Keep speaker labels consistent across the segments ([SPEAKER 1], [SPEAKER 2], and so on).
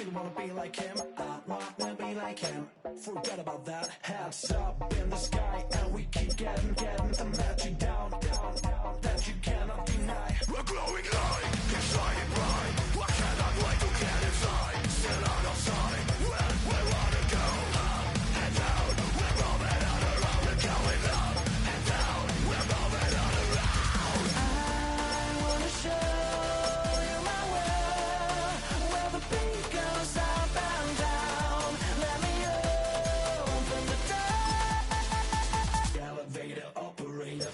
[SPEAKER 1] really wanna be like him. I wanna be like him. Forget about that. Hands up in the sky, and we keep getting the magic down, that you cannot deny. We're glowing light, keep shining bright. I cannot wait to get inside. Still out of sight. Where wanna go? Up and down. We're moving on around. We're going up and down. We're moving on around. I wanna show you my world, where the beat goes up and down. Let me open the door. Elevator operator.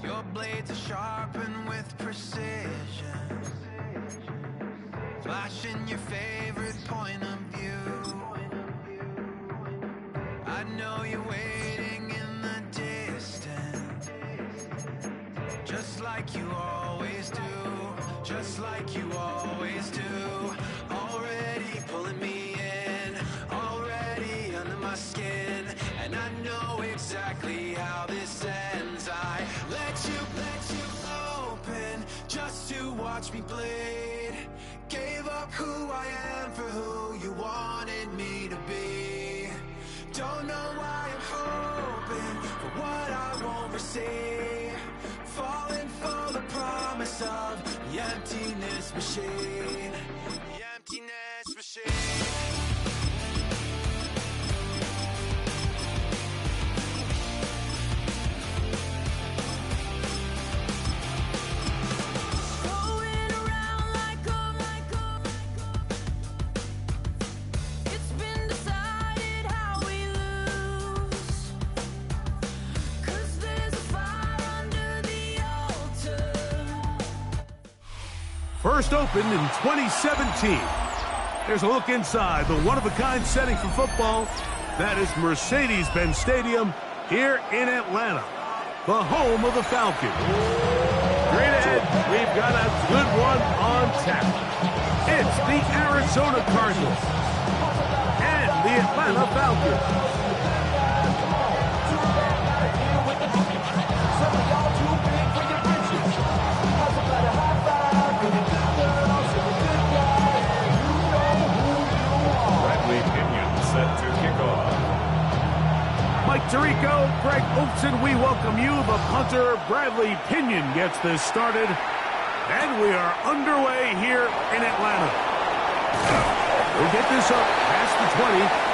[SPEAKER 2] Your blades are sharpened with precision, flashing your favorite point of view. I know you're waiting in the distance, just like you always do, just like you always do. Already pulling me in, already under my skin, and I know exactly how this ends. I let you open just to watch me bleed. Gave up who I am for who you wanted me to be. Don't know why I'm hoping for what I won't receive. Falling for the promise of the emptiness machine. The emptiness machine.
[SPEAKER 3] First opened in 2017. There's a look inside the one-of-a-kind setting for football. That is Mercedes-Benz Stadium here in Atlanta, the home of the Falcons. Straight ahead, we've got a good one on tap. It's the Arizona Cardinals and the Atlanta Falcons.
[SPEAKER 4] Set to kick off.
[SPEAKER 3] Mike Tirico, Greg Oatson, we welcome you. The punter, Bradley Pinion, gets this started. And we are underway here in Atlanta. We'll get this up past the 20.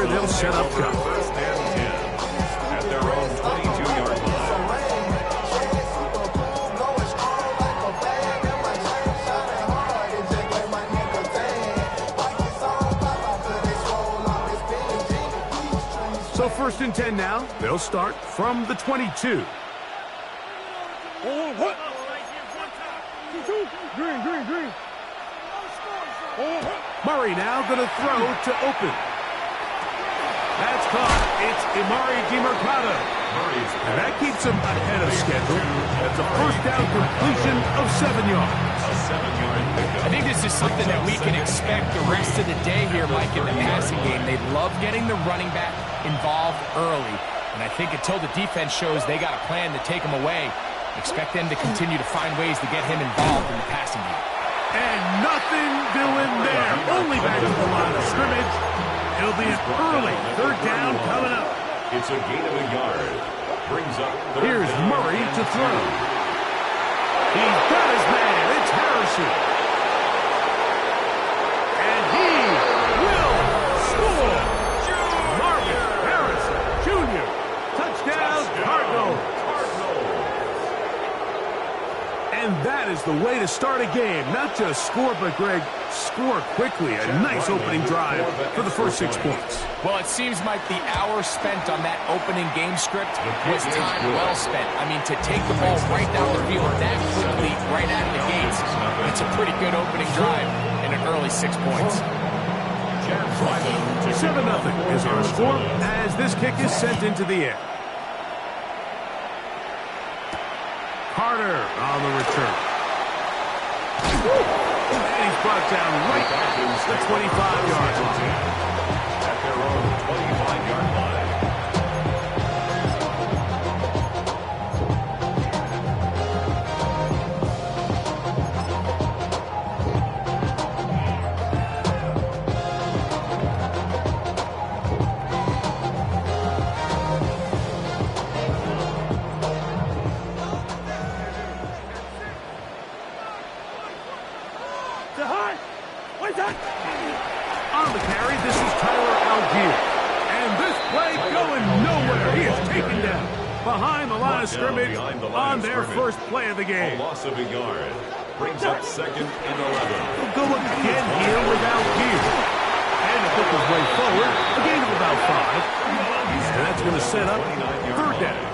[SPEAKER 3] where they'll set up shop.
[SPEAKER 4] First and 10 at their own 22-yard line.
[SPEAKER 3] So first and 10 now. They'll start from the 22. Green. Murray now going to throw to open. That's caught. It's Imari DiMercado. And that keeps him ahead of schedule. That's a first down completion of 7 yards.
[SPEAKER 4] A 7-yard pickup.
[SPEAKER 5] I think this is something that we can expect the rest of the day here, Mike, in the passing game. They love getting the running back involved early. And I think until the defense shows they got a plan to take him away, expect them to continue to find ways to get him involved in the passing game.
[SPEAKER 3] And nothing doing there. Only back to the line of scrimmage. It'll be an early third down coming up.
[SPEAKER 4] It's a gain of a yard. Brings up third
[SPEAKER 3] Here's
[SPEAKER 4] down.
[SPEAKER 3] Murray to throw. He's got his man. It's Harrison. And he will score. Marvin Harrison Jr. Touchdown, Cardinals. And that is the way to start a game. Not just score, but, Greg, score quickly. A nice opening drive for the first 6 points.
[SPEAKER 5] Well, it seems like the hour spent on that opening game script was time well spent. I mean, to take the ball right down the field that quickly, right out of the gates, it's a pretty good opening drive and an early 6 points.
[SPEAKER 3] 7-0 is our score as this kick is sent into the air. Carter on the return. And he's brought down right at the 25-yard line.
[SPEAKER 4] At their own 25-yard line.
[SPEAKER 3] On the carry, this is Tyler Algier. And this play going nowhere. He is taken down behind the line of scrimmage on their first play of the game.
[SPEAKER 4] A loss of a yard. Brings up second and 11.
[SPEAKER 3] We'll go again here with Algier. And to pick his way forward, a gain of about 5. And that's going to set up third down.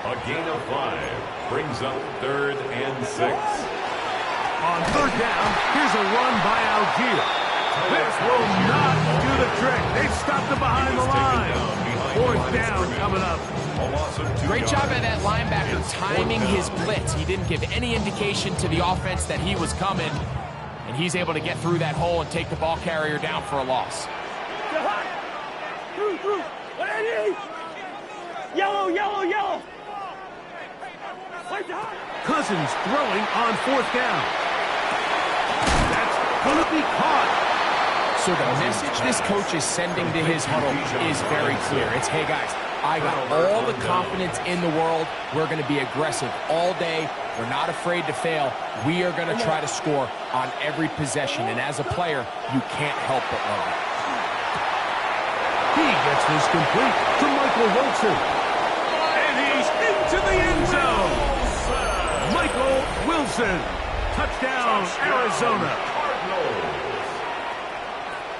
[SPEAKER 4] A gain of 5. Brings up third and 6.
[SPEAKER 3] On third down, here's a run by Algier. This will not do the trick. They've stopped him behind the line. Fourth down coming up.
[SPEAKER 5] Great job by that linebacker timing his blitz. He didn't give any indication to the offense that he was coming, and he's able to get through that hole and take the ball carrier down for a loss.
[SPEAKER 6] Yellow.
[SPEAKER 3] Cousins throwing on fourth down. That's going to be caught.
[SPEAKER 5] So the message this coach is sending to his huddle is very clear. It's, hey guys, I got all the confidence in the world. We're going to be aggressive all day. We're not afraid to fail. We are going to try to score on every possession. And as a player, you can't help but love it.
[SPEAKER 3] He gets this complete to Michael Wilson. And he's into the end zone. Michael Wilson. Touchdown, Arizona.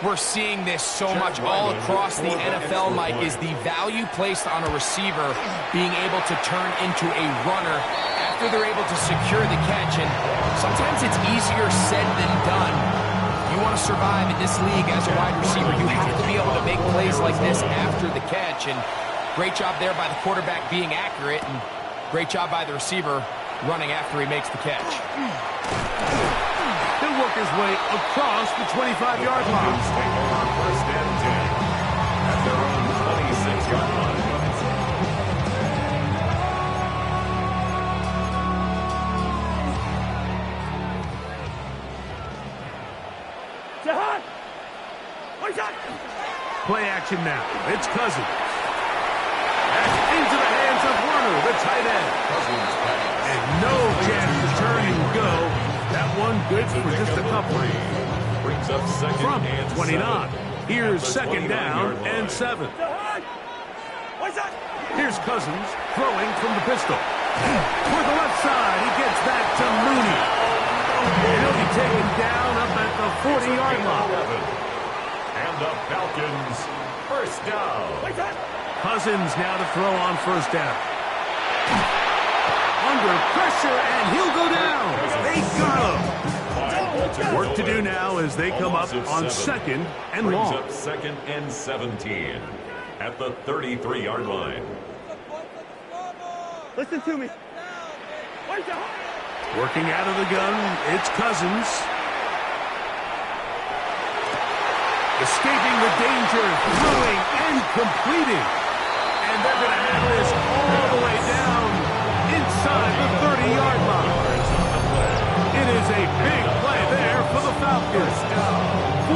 [SPEAKER 5] We're seeing this so much all across the NFL, Mike, is the value placed on a receiver being able to turn into a runner after they're able to secure the catch. And sometimes it's easier said than done. You want to survive in this league as a wide receiver, you have to be able to make plays like this after the catch. And great job there by the quarterback being accurate, and great job by the receiver running after he makes the catch.
[SPEAKER 3] He'll work his way across the 25-yard line.
[SPEAKER 4] First and 10 at their own 26-yard line.
[SPEAKER 3] Play action now. It's Cousins. That's into the hands of Warner, the tight end. And no chance to turn and go. That one good for just a couple.
[SPEAKER 4] Brings up second
[SPEAKER 3] From
[SPEAKER 4] and
[SPEAKER 3] 29.
[SPEAKER 4] 7.
[SPEAKER 3] Here's second down and 7. Here's Cousins throwing from the pistol. For the left side, he gets that to Mooney. And he'll be taken down up at the 40-yard line.
[SPEAKER 4] And the Falcons, first down.
[SPEAKER 3] Cousins now to throw on first down. Under pressure, and he'll go down. They got him. Work to do now as they come up on second and long.
[SPEAKER 4] Brings up second and 17 at the 33-yard line.
[SPEAKER 6] Listen to me.
[SPEAKER 3] Working out of the gun, it's Cousins. Escaping the danger, throwing and completing. And they're going to have this all the way down inside the 30-yard line. It is a big play there for the Falcons.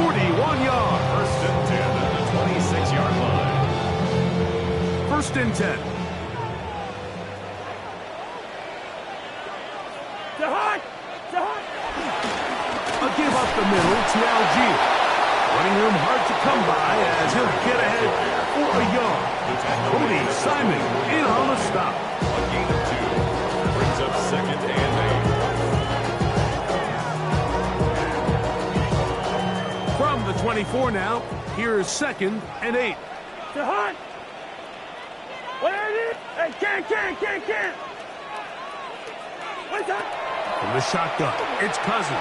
[SPEAKER 3] 41 yards.
[SPEAKER 4] First and 10 at the 26-yard line.
[SPEAKER 3] First and 10. A give up the middle to Algier. Running room hard to come by as he'll get ahead for a yard. Cody Simon in on the stop.
[SPEAKER 4] A gain of 2. Brings up second and 8.
[SPEAKER 3] From the 24 now, here's second and 8.
[SPEAKER 6] Can't.
[SPEAKER 3] From the shotgun, it's Cousins.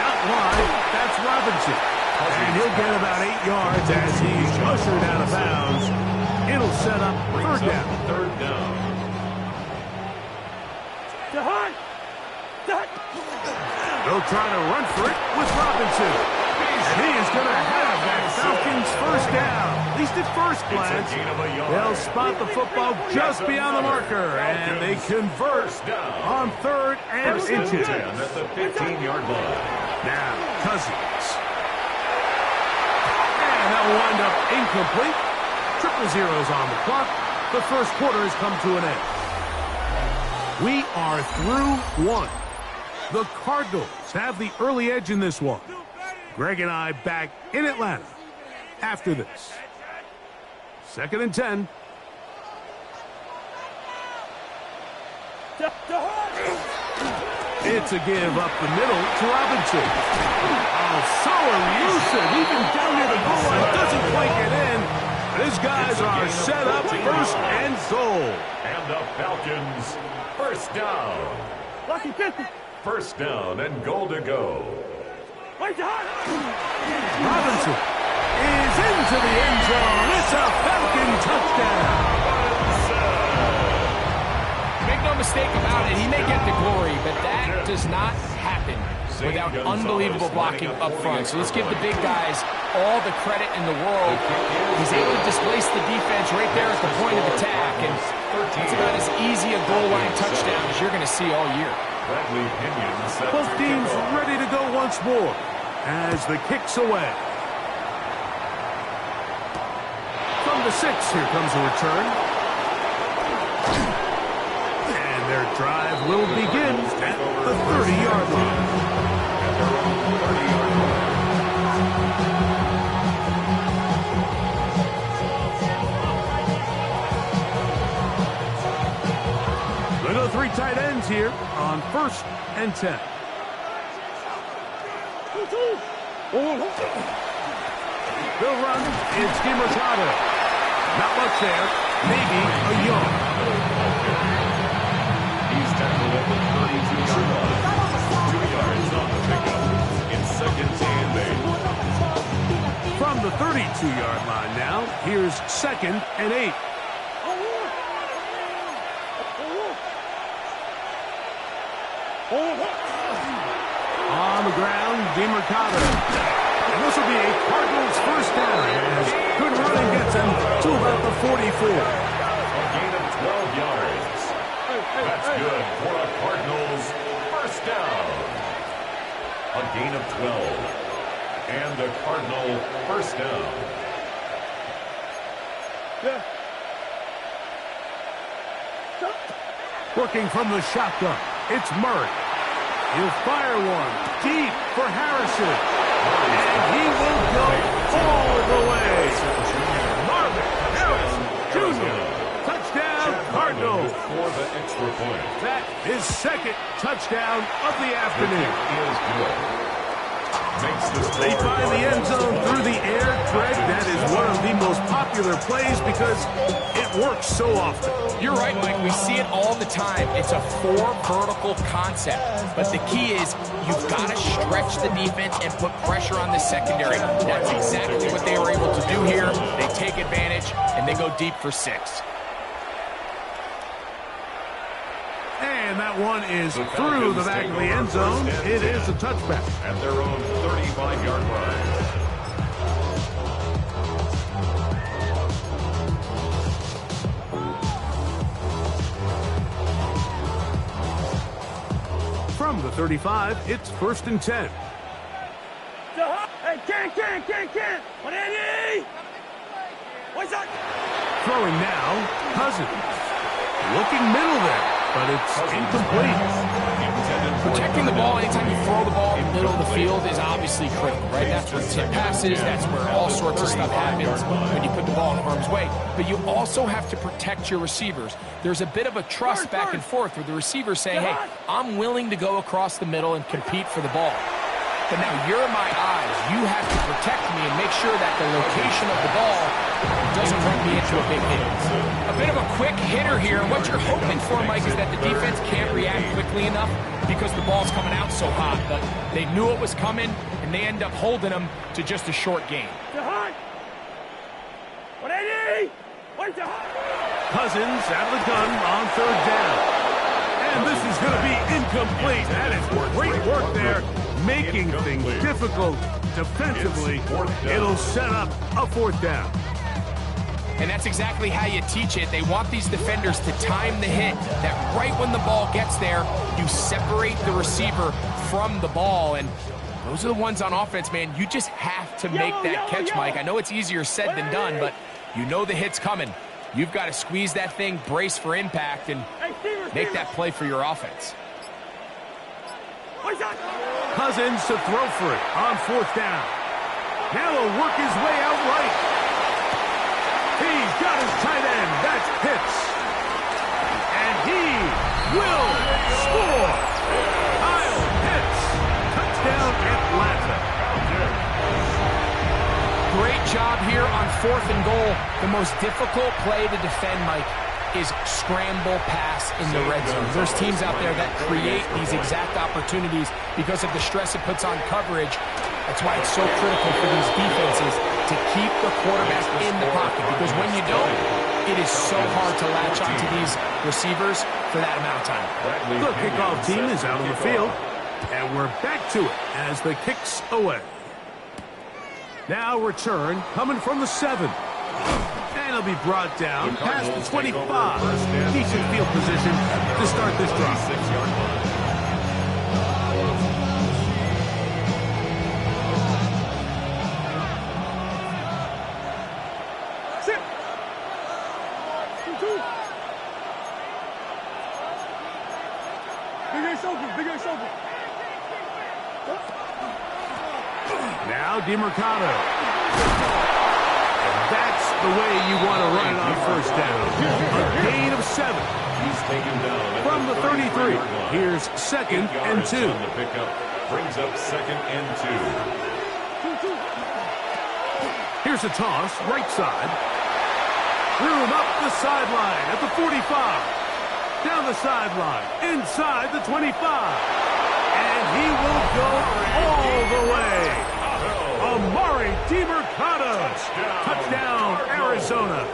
[SPEAKER 3] Out wide, that's Robinson. And he'll get about 8 yards as he's ushered out of bounds. It'll set up third down.
[SPEAKER 4] Third down.
[SPEAKER 3] They'll try to run for it with Robinson. And he is going to have that Falcons first down. At least at first glance, they'll spot the football just beyond the marker. And they convert on third and inches.
[SPEAKER 4] At the 15-yard line.
[SPEAKER 3] Now, Cousins. And that'll wind up incomplete. 0-0 on the clock. The first quarter has come to an end. We are through one. The Cardinals have the early edge in this one. Greg and I back in Atlanta after this. Second and 10. It's a give up the middle to Robinson. Oh, so elusive. Even down near the goal line, doesn't quite get in. These guys are set up first and goal.
[SPEAKER 4] And the Falcons, first down.
[SPEAKER 6] Lucky 50.
[SPEAKER 4] First down and goal to go.
[SPEAKER 3] Robinson is into the end zone. It's a Falcon touchdown.
[SPEAKER 5] Make no mistake about it, he may get the glory, but that does not happen without unbelievable blocking up front. So let's give the big guys all the credit in the world. He's able to displace the defense right there at the point of attack, and it's about as easy a goal line touchdown as you're going to see all year.
[SPEAKER 3] Both teams ready to go once more as the kick's away. From the 6, here comes a return. And their drive will begin at the 30-yard line. Look at the 3 tight ends here on first and 10. They'll run. It's DiMercato. Not much there. Maybe a yard.
[SPEAKER 4] He's tackled at the 32-yard line. 2 yards on the pickup. It's second and 8.
[SPEAKER 3] From the 32-yard line now, here's second and 8. On the ground, DiMercato. And this will be a Cardinals first down as good running gets him to about the 44.
[SPEAKER 4] A gain of 12 yards. That's good for a Cardinals first down. A gain of 12. And a Cardinal first down.
[SPEAKER 3] Working from the shotgun, it's Murray. He'll fire one deep for Harrison. And he will go all the way. Marvin Harris Jr. Touchdown, Cardinals.
[SPEAKER 4] For the extra point.
[SPEAKER 3] That is second touchdown of the afternoon.
[SPEAKER 4] Is good. Makes the
[SPEAKER 3] They
[SPEAKER 4] score.
[SPEAKER 3] find the end zone through the air, Greg. That is one of the most popular plays because it works so often.
[SPEAKER 5] You're right, Mike. We see it all the time. It's a 4 vertical concept. But the key is you've got to stretch the defense and put pressure on the secondary. That's exactly what they were able to do here. They take advantage, and they go deep for 6.
[SPEAKER 3] And that one is through the back of the end zone. It is a touchback.
[SPEAKER 4] At their own 35-yard line.
[SPEAKER 3] From the 35, it's 1st and 10.
[SPEAKER 6] Hey, can't. 180. What's that?
[SPEAKER 3] Throwing now, Cousins. Looking middle there, but it's incomplete.
[SPEAKER 5] Protecting the ball anytime you throw the ball in the middle of the field is obviously critical, right? That's where tip passes, that's where all sorts of stuff happens when you put the ball in harm's way. But you also have to protect your receivers. There's a bit of a trust back and forth where the receivers say, hey, I'm willing to go across the middle and compete for the ball. But now you're my eyes. You have to protect me and make sure that the location of the ball doesn't run me into a big hit. A bit of a quick hitter here. What you're hoping for, Mike, is that the defense can't react quickly enough because the ball's coming out so hot. But they knew it was coming, and they end up holding them to just a short gain.
[SPEAKER 6] 180.
[SPEAKER 3] Cousins out of the gun on 3rd down. And this is going to be incomplete. That is great work there, making things difficult defensively. It'll set up a 4th down.
[SPEAKER 5] And that's exactly how you teach it. They want these defenders to time the hit, that right when the ball gets there, you separate the receiver from the ball. And those are the ones on offense, man. You just have to make that catch, Mike. I know it's easier said than done, but you know the hit's coming. You've got to squeeze that thing, brace for impact, and make that play for your offense.
[SPEAKER 3] Cousins to throw for it on 4th down. Now he'll work his way out right. He's got his tight end. That's Pitts. And he will score. Kyle Pitts. Touchdown, Atlanta.
[SPEAKER 5] Great job here on 4th and goal. The most difficult play to defend, Mike, is scramble pass in the red zone. There's teams out there that create these exact opportunities because of the stress it puts on coverage. That's why it's so critical for these defenses to keep the quarterback in the pocket, because when you don't, it is so hard to latch onto these receivers for that amount of time.
[SPEAKER 3] The kickoff team is out on the field, and we're back to it as the kick's away. Now return coming from the 7. And it'll be brought down past the 25. Decent field position to start this drive.
[SPEAKER 4] 6-yard line.
[SPEAKER 6] Big Ace open.
[SPEAKER 3] Now DeMercado. And that's the way you want to run it on 1st down. A gain of 7.
[SPEAKER 4] He's taken down
[SPEAKER 3] From the 33, here's 2nd and 2.
[SPEAKER 4] The pickup brings up 2nd and 2.
[SPEAKER 3] Here's a toss, right side. Threw him up the sideline at the 45. Down the sideline, inside the 25. And he will go all the way. Amari DeMercado. Touchdown, Arizona.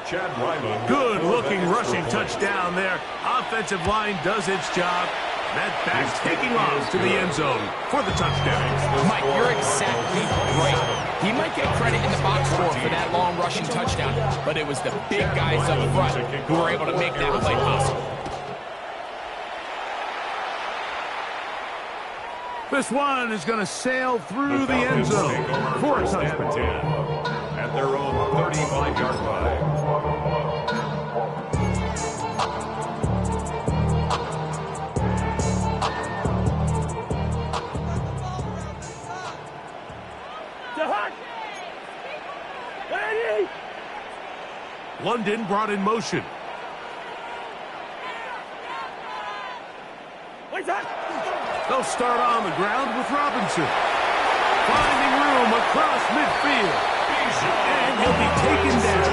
[SPEAKER 4] Chad Ryland.
[SPEAKER 3] Good-looking rushing touchdown there. Offensive line does its job. That back's taking off to the end zone for the touchdown.
[SPEAKER 5] Mike, you're exactly right. He might get credit in the box score for that long rushing touchdown, but it was the big guys up front who were able to make that play possible.
[SPEAKER 3] This one is going to sail through the end zone for a touchdown.
[SPEAKER 4] At their own 35-yard line.
[SPEAKER 3] London brought in motion. They'll start on the ground with Robinson. Finding room across midfield. And he'll be taken down.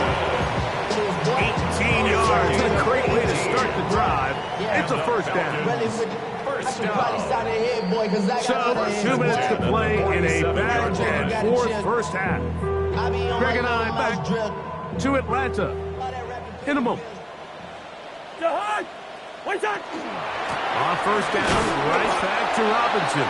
[SPEAKER 3] 18 yards. A great way to start the drive. It's a first down. So, 2 minutes to play in a back-and-forth first half. Greg and I back to Atlanta in a moment. On first down, right back to Robinson.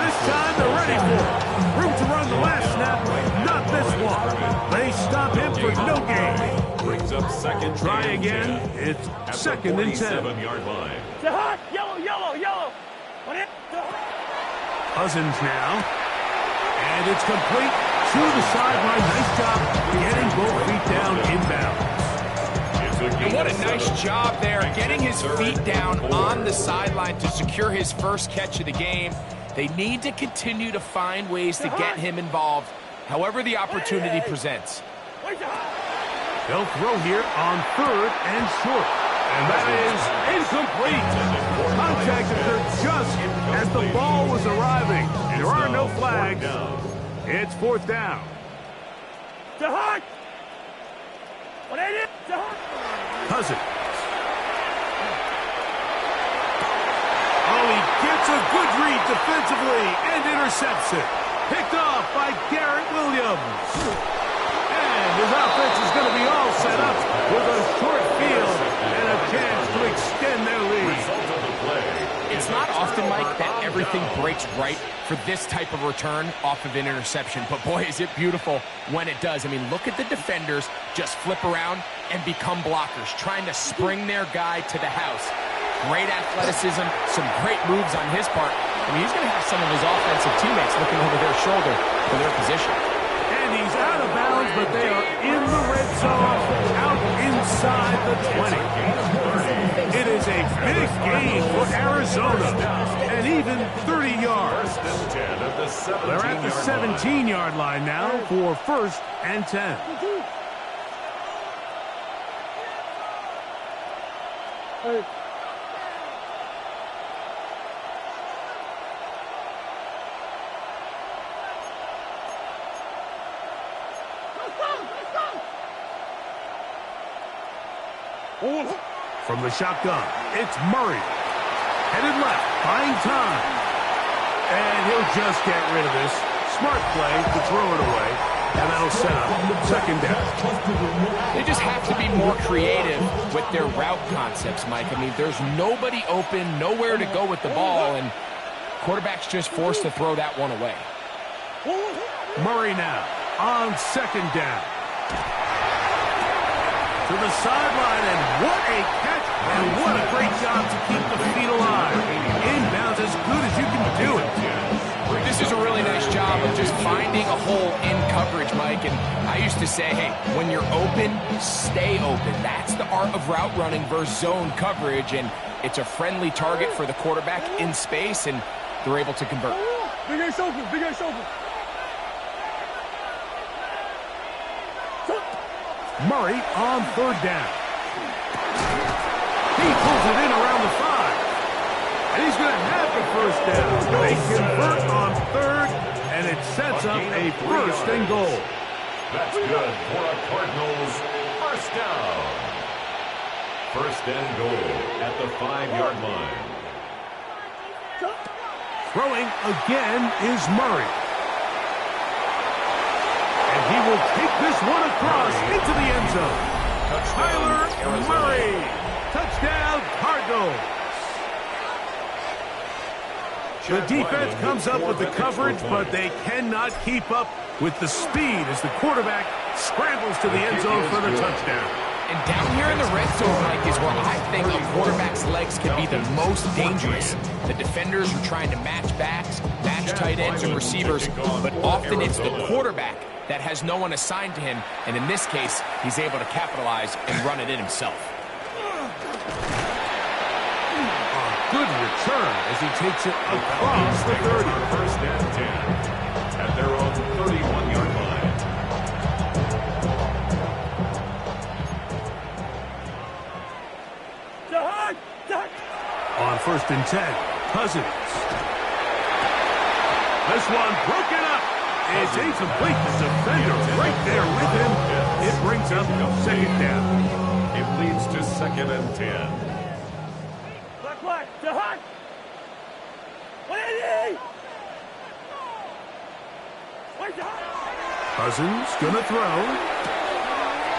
[SPEAKER 3] This time they're ready for it. Room to run the last snap, not this one. They stop him for no gain.
[SPEAKER 4] Brings up second.
[SPEAKER 3] Try again. It's second and 10.
[SPEAKER 4] 47-yard line.
[SPEAKER 6] Yellow.
[SPEAKER 3] Cousins now. And it's complete to the sideline. Nice job getting both feet down inbound.
[SPEAKER 5] And what a nice job there, getting his feet down on the sideline to secure his first catch of the game. They need to continue to find ways to get him involved, however the opportunity presents.
[SPEAKER 3] They'll throw here on third and short. And that is incomplete. Contact occurred just as the ball was arriving. There are no flags. It's fourth down. Cousins. Oh, he gets a good read defensively and intercepts it. Picked off by Garrett Williams. And his offense is going to be all set up with a short field and a chance to extend their lead.
[SPEAKER 5] It's not often, Mike, that everything breaks right for this type of return off of an interception. But, boy, is it beautiful when it does. I mean, look at the defenders just flip around and become blockers, trying to spring their guy to the house. Great athleticism, some great moves on his part. I mean, he's going to have some of his offensive teammates looking over their shoulder for their position.
[SPEAKER 3] And he's out of bounds, but they are in the red zone, out inside the 20. It is a big gain for Arizona, and even 30 yards. They're at the 17-yard line now for first and 10. From the shotgun, it's Murray. Headed left, buying time. And he'll just get rid of this. Smart play to throw it away. And that'll set up second down.
[SPEAKER 5] They just have to be more creative with their route concepts, Mike. I mean, there's nobody open, nowhere to go with the ball, and quarterback's just forced to throw that one away.
[SPEAKER 3] Murray now on second down. To the sideline, and what a catch, and what a great job to keep the feet alive. Inbounds as good as you can do it.
[SPEAKER 5] This is a really nice job of just finding a hole in coverage, Mike. And I used to say, hey, when you're open, stay open. That's the art of route running versus zone coverage, and it's a friendly target for the quarterback in space, and they're able to convert.
[SPEAKER 6] Big ace open, big ace open.
[SPEAKER 3] Murray on third down. He pulls it in around the 5. And he's going to have the first down. They convert on third, and it sets up a first and goal.
[SPEAKER 4] That's good for a Cardinals first down. First and goal at the 5-yard line.
[SPEAKER 3] Throwing again is Murray. And he will take this one across into the end zone. Kyler Murray. Touchdown, Cardinals. The defense comes up with the coverage, but they cannot keep up with the speed as the quarterback scrambles to the end zone for the touchdown.
[SPEAKER 5] And down here in the red zone, Mike, is where I think a quarterback's legs can be the most dangerous. The defenders are trying to match backs, match tight ends and receivers, but often it's the quarterback that has no one assigned to him, and in this case, he's able to capitalize and run it in himself.
[SPEAKER 3] A good return as he takes it across the 30.
[SPEAKER 4] First and 10 at their own 31-yard line.
[SPEAKER 3] first and 10. Cousins. This one broken up. It's incomplete. The defender right there with him. It brings up second down.
[SPEAKER 4] It leads to second and 10.
[SPEAKER 6] Black, to hot. 180.
[SPEAKER 3] Cousins gonna throw.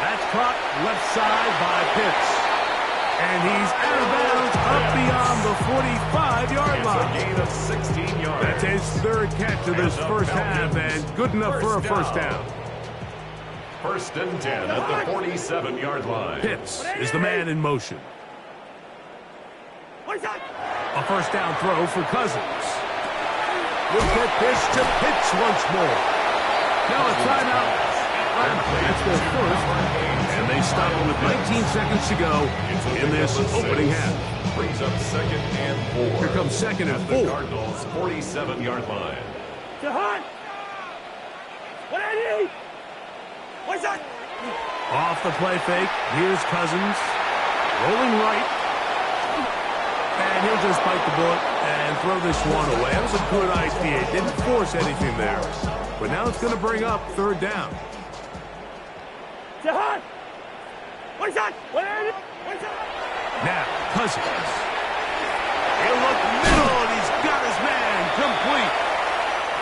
[SPEAKER 3] That's caught left side by Pitts. And he's out of bounds up beyond the 45-yard line.
[SPEAKER 4] It's a gain of 16 yards.
[SPEAKER 3] That's his third catch of this first half, and good enough for a first down.
[SPEAKER 4] First and 10 at the 47-yard line.
[SPEAKER 3] Pitts is the man in motion. A first down throw for Cousins. Look at this to Pitts once more. Now a timeout. That's their first, and they stop it with 19 seconds to go in this opening half.
[SPEAKER 4] Brings up second and 4.
[SPEAKER 3] Here comes second and 4.
[SPEAKER 4] The Cardinals' 47-yard line.
[SPEAKER 6] Jahan! 180! What's that?
[SPEAKER 3] Off the play fake. Here's Cousins. Rolling right. And he'll just bite the bullet and throw this one away. That was a good idea. Didn't force anything there. But now it's going to bring up third down.
[SPEAKER 6] Jahan! What's that? 180! What's that?
[SPEAKER 3] Now, Cousins. He'll look middle, and he's got his man complete.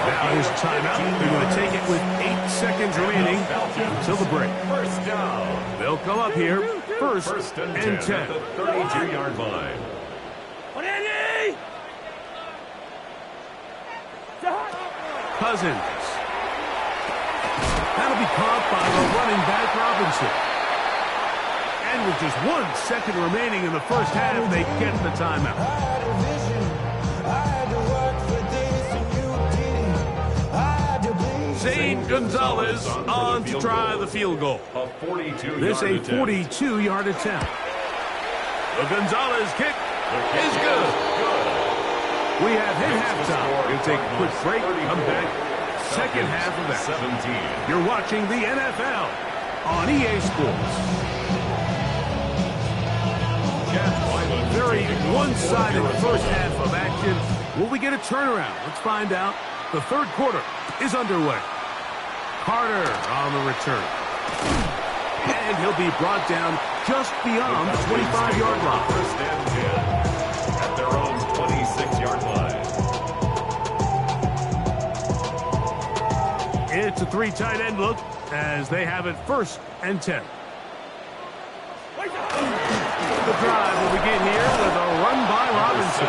[SPEAKER 3] Now here's a timeout. They're going to take it with 8 seconds remaining until the break.
[SPEAKER 4] First down.
[SPEAKER 3] They'll come up here first and 10.
[SPEAKER 4] At the 32-yard line.
[SPEAKER 6] 180! Jahan!
[SPEAKER 3] Cousins. That'll be caught by the running back Robinson. And with just 1 second remaining in the first half, they get the timeout. Zane Gonzalez on to try the field goal.
[SPEAKER 4] A 42-yard
[SPEAKER 3] This a 42-yard attempt. The Gonzalez kick is good. We have hit halftime. We'll take a quick break, come back. Second half of that.
[SPEAKER 4] 17.
[SPEAKER 3] You're watching the NFL on EA Sports. Very one-sided first half of action. Will we get a turnaround? Let's find out. The third quarter is underway. Carter on the return. And he'll be brought down just beyond the 25-yard line.
[SPEAKER 4] First and 10 at their own 26-yard line.
[SPEAKER 3] It's a 3 tight end look as they have it first and 10. The drive will begin here with a run by Robinson.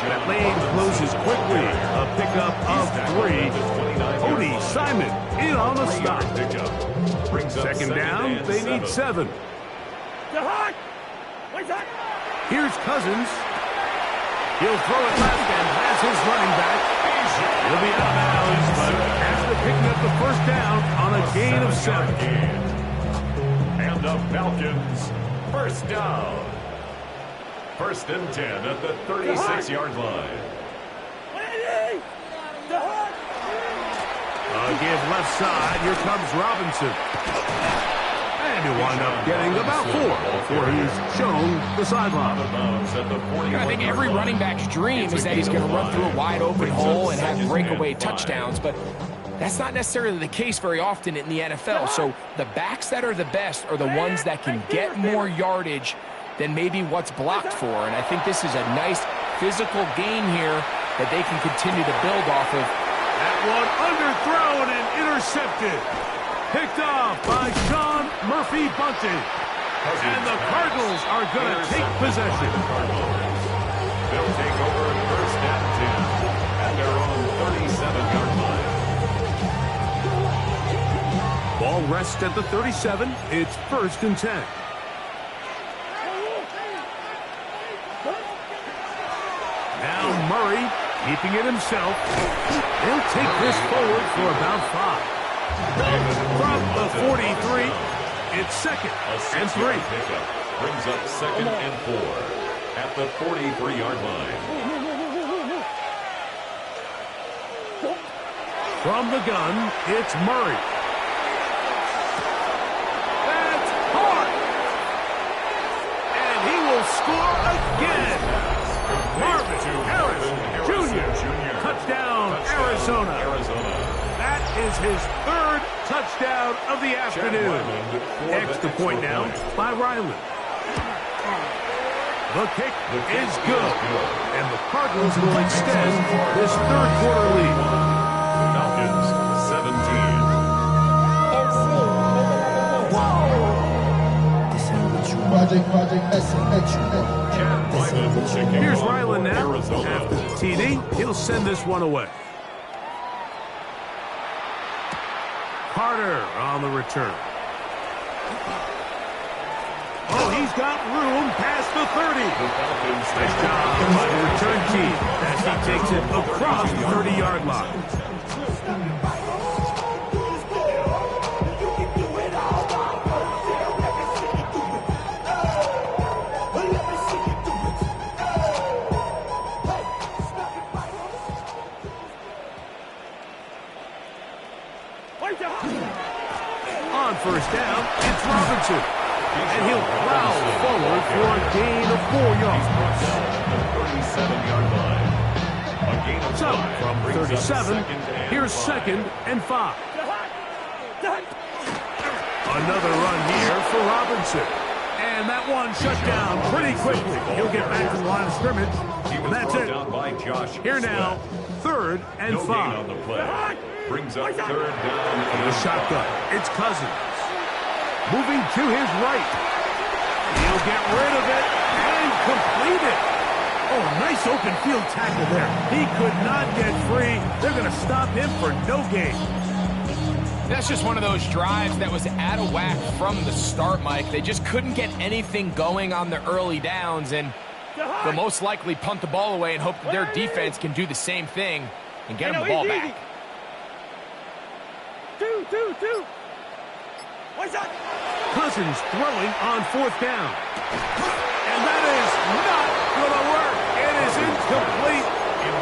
[SPEAKER 3] That lane closes quickly. A pickup of 3. Odie Simon in on the stop. Second down, they need 7. Here's Cousins. He'll throw it left and has his running back. He'll be out of bounds, but after picking up the first down on a gain of 7.
[SPEAKER 4] And the Falcons, first down. First and 10 at the 36-yard line.
[SPEAKER 3] Give left side. Here comes Robinson. And he'll wind up getting about 4 before he's shown the sideline.
[SPEAKER 5] I think every running back's dream is that he's going to run through a wide open hole and have breakaway touchdowns, but that's not necessarily the case very often in the NFL. So the backs that are the best are the ones that can get more yardage than maybe what's blocked for. And I think this is a nice physical gain here that they can continue to build off of.
[SPEAKER 3] That one underthrown and intercepted. Picked off by Sean Murphy-Bunting. And the Cardinals are going to take possession.
[SPEAKER 4] They'll take over first and 10 at their own 37-yard line.
[SPEAKER 3] Ball rests at the 37. It's first and 10. Now Murray keeping it himself. He'll take this forward for about 5. From the 43, it's second and 3.
[SPEAKER 4] Pickup brings up second and 4 at the 43-yard line.
[SPEAKER 3] From the gun, it's Murray. That's hard. And he will score again. Marvin Harrison Jr. Touchdown, Arizona. That is his third touchdown of the afternoon. Extra point now by Ryland. The kick is good, and the Cardinals will extend this third quarter lead.
[SPEAKER 4] Falcons 17.
[SPEAKER 3] Here's Ryland now. After the TD, he'll send this one away. Carter on the return. Oh, he's got room past the 30. Nice job by the return team as he takes it across the 30-yard line. On first down, it's Robinson. And he'll prowl forward for a gain of 4 yards.
[SPEAKER 4] 37-yard line. A gain of
[SPEAKER 3] So, from 37, here's 2nd and 5. Another run here for Robinson. And that one shut down pretty quickly. He'll get back to the line of scrimmage. And that's it. Here now, 3rd and 5.
[SPEAKER 4] On the play. Brings up 3rd down.
[SPEAKER 3] The shotgun. It's Cousins. Moving to his right. He'll get rid of it and complete it. Oh, a nice open field tackle there. He could not get free. They're going to stop him for no gain.
[SPEAKER 5] That's just one of those drives that was out of whack from the start, Mike. They just couldn't get anything going on the early downs, and they'll most likely punt the ball away and hope that their defense can do the same thing and get them the ball back.
[SPEAKER 6] Two.
[SPEAKER 3] Cousins throwing on 4th down. And that is not going to work. It is incomplete.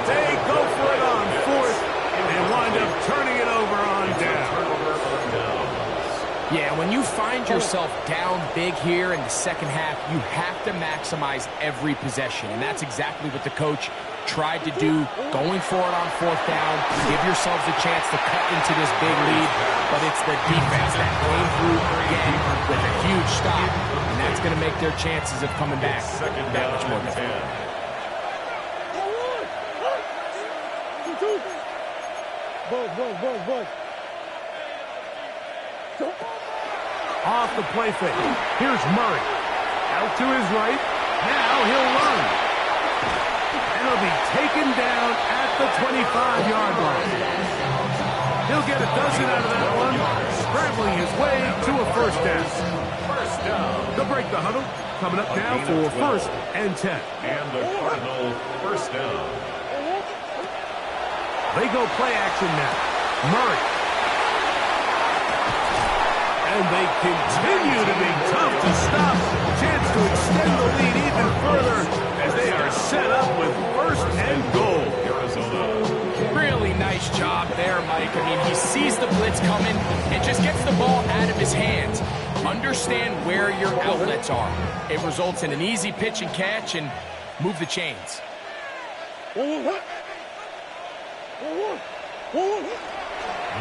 [SPEAKER 3] They go for it on 4th and wind up turning it over on down.
[SPEAKER 5] Yeah, when you find yourself down big here in the second half, you have to maximize every possession. And that's exactly what the coach tried to do, going for it on 4th down. Give yourselves a chance to cut into this big lead, but it's the defense that came through again with a huge stop, and that's going to make their chances of coming back that much more difficult.
[SPEAKER 3] Off the play fake. Here's Murray. Out to his right. Now he'll run. And he'll be taken down at the 25-yard line. He'll get a dozen out of that one, scrambling his way to a 1st down. They'll break the huddle. Coming up now for 1st and 10.
[SPEAKER 4] And the Cardinal 1st down.
[SPEAKER 3] They go play action now. Murray. And they continue to be tough to stop. Chance to extend the lead even further as they are set up with 1st and goal.
[SPEAKER 5] Really nice job there, Mike. I mean, he sees the blitz coming and just gets the ball out of his hands. Understand where your outlets are. It results in an easy pitch and catch and move the chains.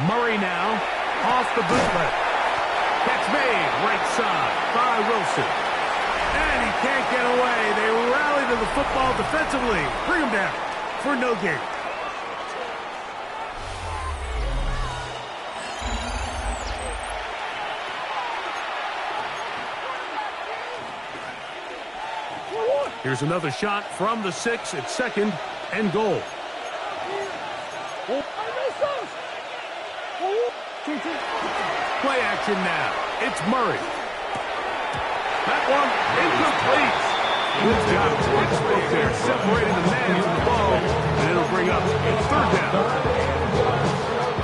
[SPEAKER 3] Murray now off the bootleg. Catch made right side by Wilson. And he can't get away. They rally to the football defensively. Bring him down for no gain. Here's another shot from the 6 at 2nd and goal. Play action now. It's Murray. That one incomplete. Good job. Textbook there, separating the man from the ball, and it'll bring up 3rd down.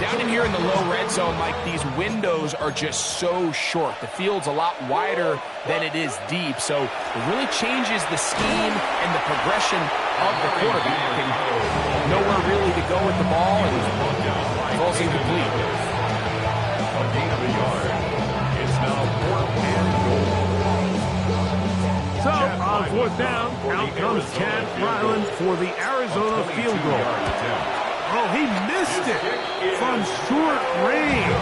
[SPEAKER 5] Down in here in the low red zone, Mike, these windows are just so short. The field's a lot wider than it is deep, so it really changes the scheme and the progression of the quarterback. And nowhere really to go with the ball, and falls incomplete.
[SPEAKER 4] A gain of a yard. It's now 4th and goal.
[SPEAKER 3] So, on fourth down. Out comes Chad Ryland for the Arizona field goal. Oh, he missed it from short range.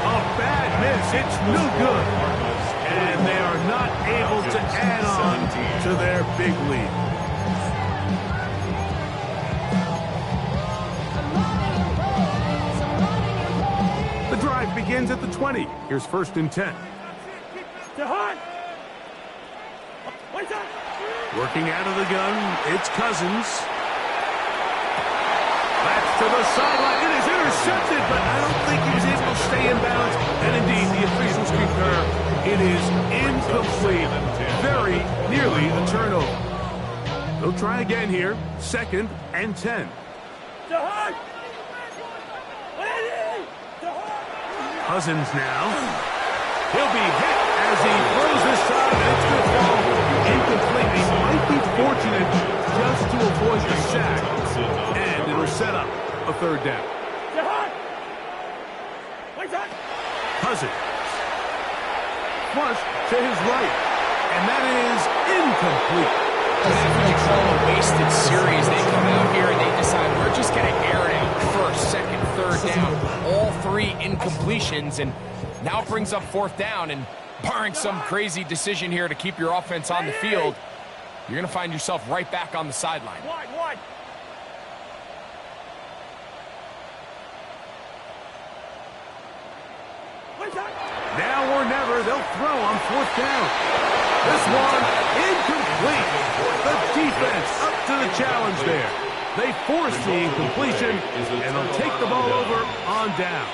[SPEAKER 3] A bad miss. It's no good. And they are not able to add on to their big lead. The drive begins at the 20. Here's 1st and 10. Working out of the gun, it's Cousins. That's to the sideline. It is intercepted, but I don't think he was able to stay in bounds. And indeed, the officials concur. It is incomplete. Very nearly a turnover. They'll try again here. 2nd and 10. Cousins now. He'll be hit as he throws this time, and it's good ball. Incomplete. He might be fortunate just to avoid the sack. And it'll set up a 3rd down. Cousins. Flush to his right. And that is incomplete.
[SPEAKER 5] That's what you call a wasted series. They come out here and they decide we're just going to air it out. 1st, 2nd, 3rd down. All 3 incompletions, and now it brings up 4th down, and barring some crazy decision here to keep your offense on the field, you're going to find yourself right back on the sideline.
[SPEAKER 3] Now or never, they'll throw on 4th down. This one, incomplete. The defense up to the challenge there. They force the incompletion, and they'll take the ball over on down.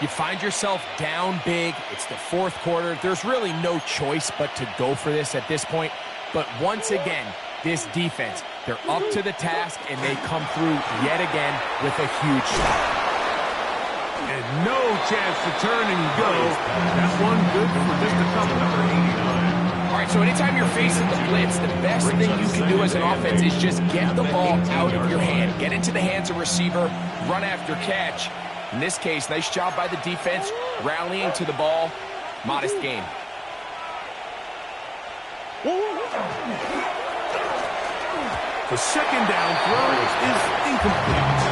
[SPEAKER 5] You find yourself down big. It's the 4th quarter. There's really no choice but to go for this at this point. But once again, this defense, they're up to the task, and they come through yet again with a huge stop.
[SPEAKER 3] And no chance to turn and go. That one good for just a couple.
[SPEAKER 5] All right, so anytime you're facing the blitz, the best thing you can do as an offense is just get the ball out of your hand. Get into the hands of receiver, run after catch. In this case, nice job by the defense, rallying to the ball. Modest gain.
[SPEAKER 3] The 2nd down throw is incomplete.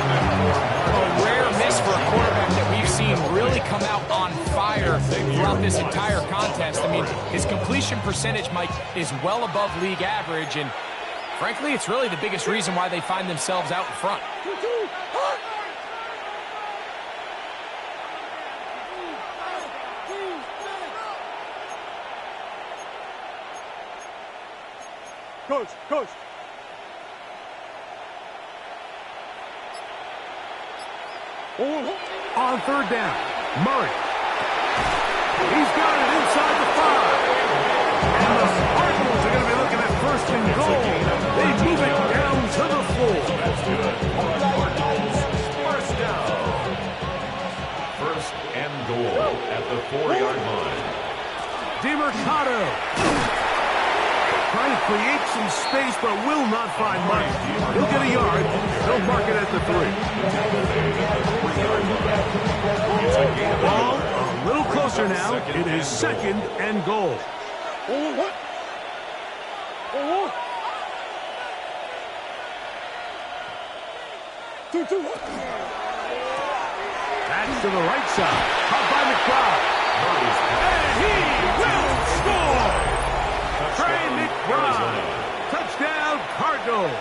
[SPEAKER 5] A rare miss for a quarterback that we've seen really come out on fire throughout this entire contest. I mean, his completion percentage, Mike, is well above league average, and frankly, it's really the biggest reason why they find themselves out in front.
[SPEAKER 6] Coach.
[SPEAKER 3] On 3rd down, Murray. He's got it inside the 5. And the Cardinals are going to be looking at 1st and goal. They move it down to the floor.
[SPEAKER 4] That's good. Cardinals, 1st down. 1st and goal at the 4-yard line.
[SPEAKER 3] DeMercado. Trying to create some space, but will not find much. He'll get a yard. They'll mark it at the 3. Ball a little closer now. It is 2nd and goal. That's to the right side. Caught by McBride. And he will score! Trey McBride. Touchdown, Cardinals.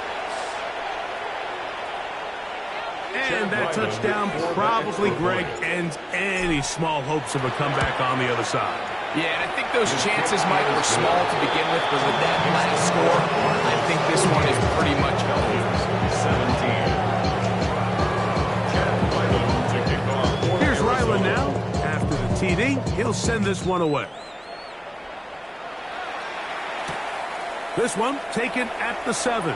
[SPEAKER 3] And that touchdown probably, Greg, ends any small hopes of a comeback on the other side.
[SPEAKER 5] Yeah, and I think those chances, Mike, were small to begin with, but with that last score, I think this one is pretty much over.
[SPEAKER 4] 17.
[SPEAKER 3] Here's Ryland now. After the TD, he'll send this one away. This one taken at the 7.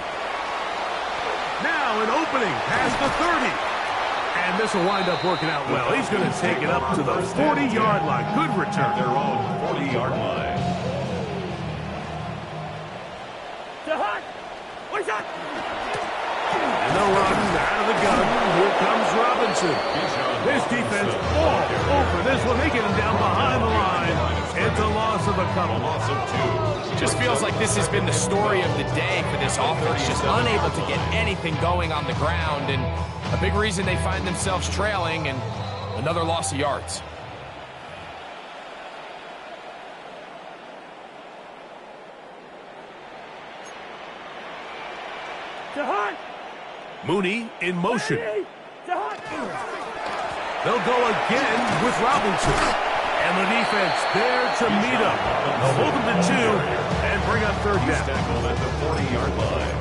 [SPEAKER 3] Now an opening past the 30. And this will wind up working out well. He's going to take it up to the 40-yard line. Good return.
[SPEAKER 4] Their own 40-yard line.
[SPEAKER 3] And they'll run out of the gun. Here comes Robinson. This defense all over this one. They get him down behind the line. It's a loss of a couple.
[SPEAKER 4] A loss of 2.
[SPEAKER 5] Just feels like this has been the story of the day for this offense, just unable to get anything going on the ground, and a big reason they find themselves trailing, and another loss of yards.
[SPEAKER 3] Mooney in motion. They'll go again with Robinson. And the defense there to meet up. They'll hold them to 2 and bring up third
[SPEAKER 4] He's
[SPEAKER 3] down.
[SPEAKER 4] tackled at the 40-yard line.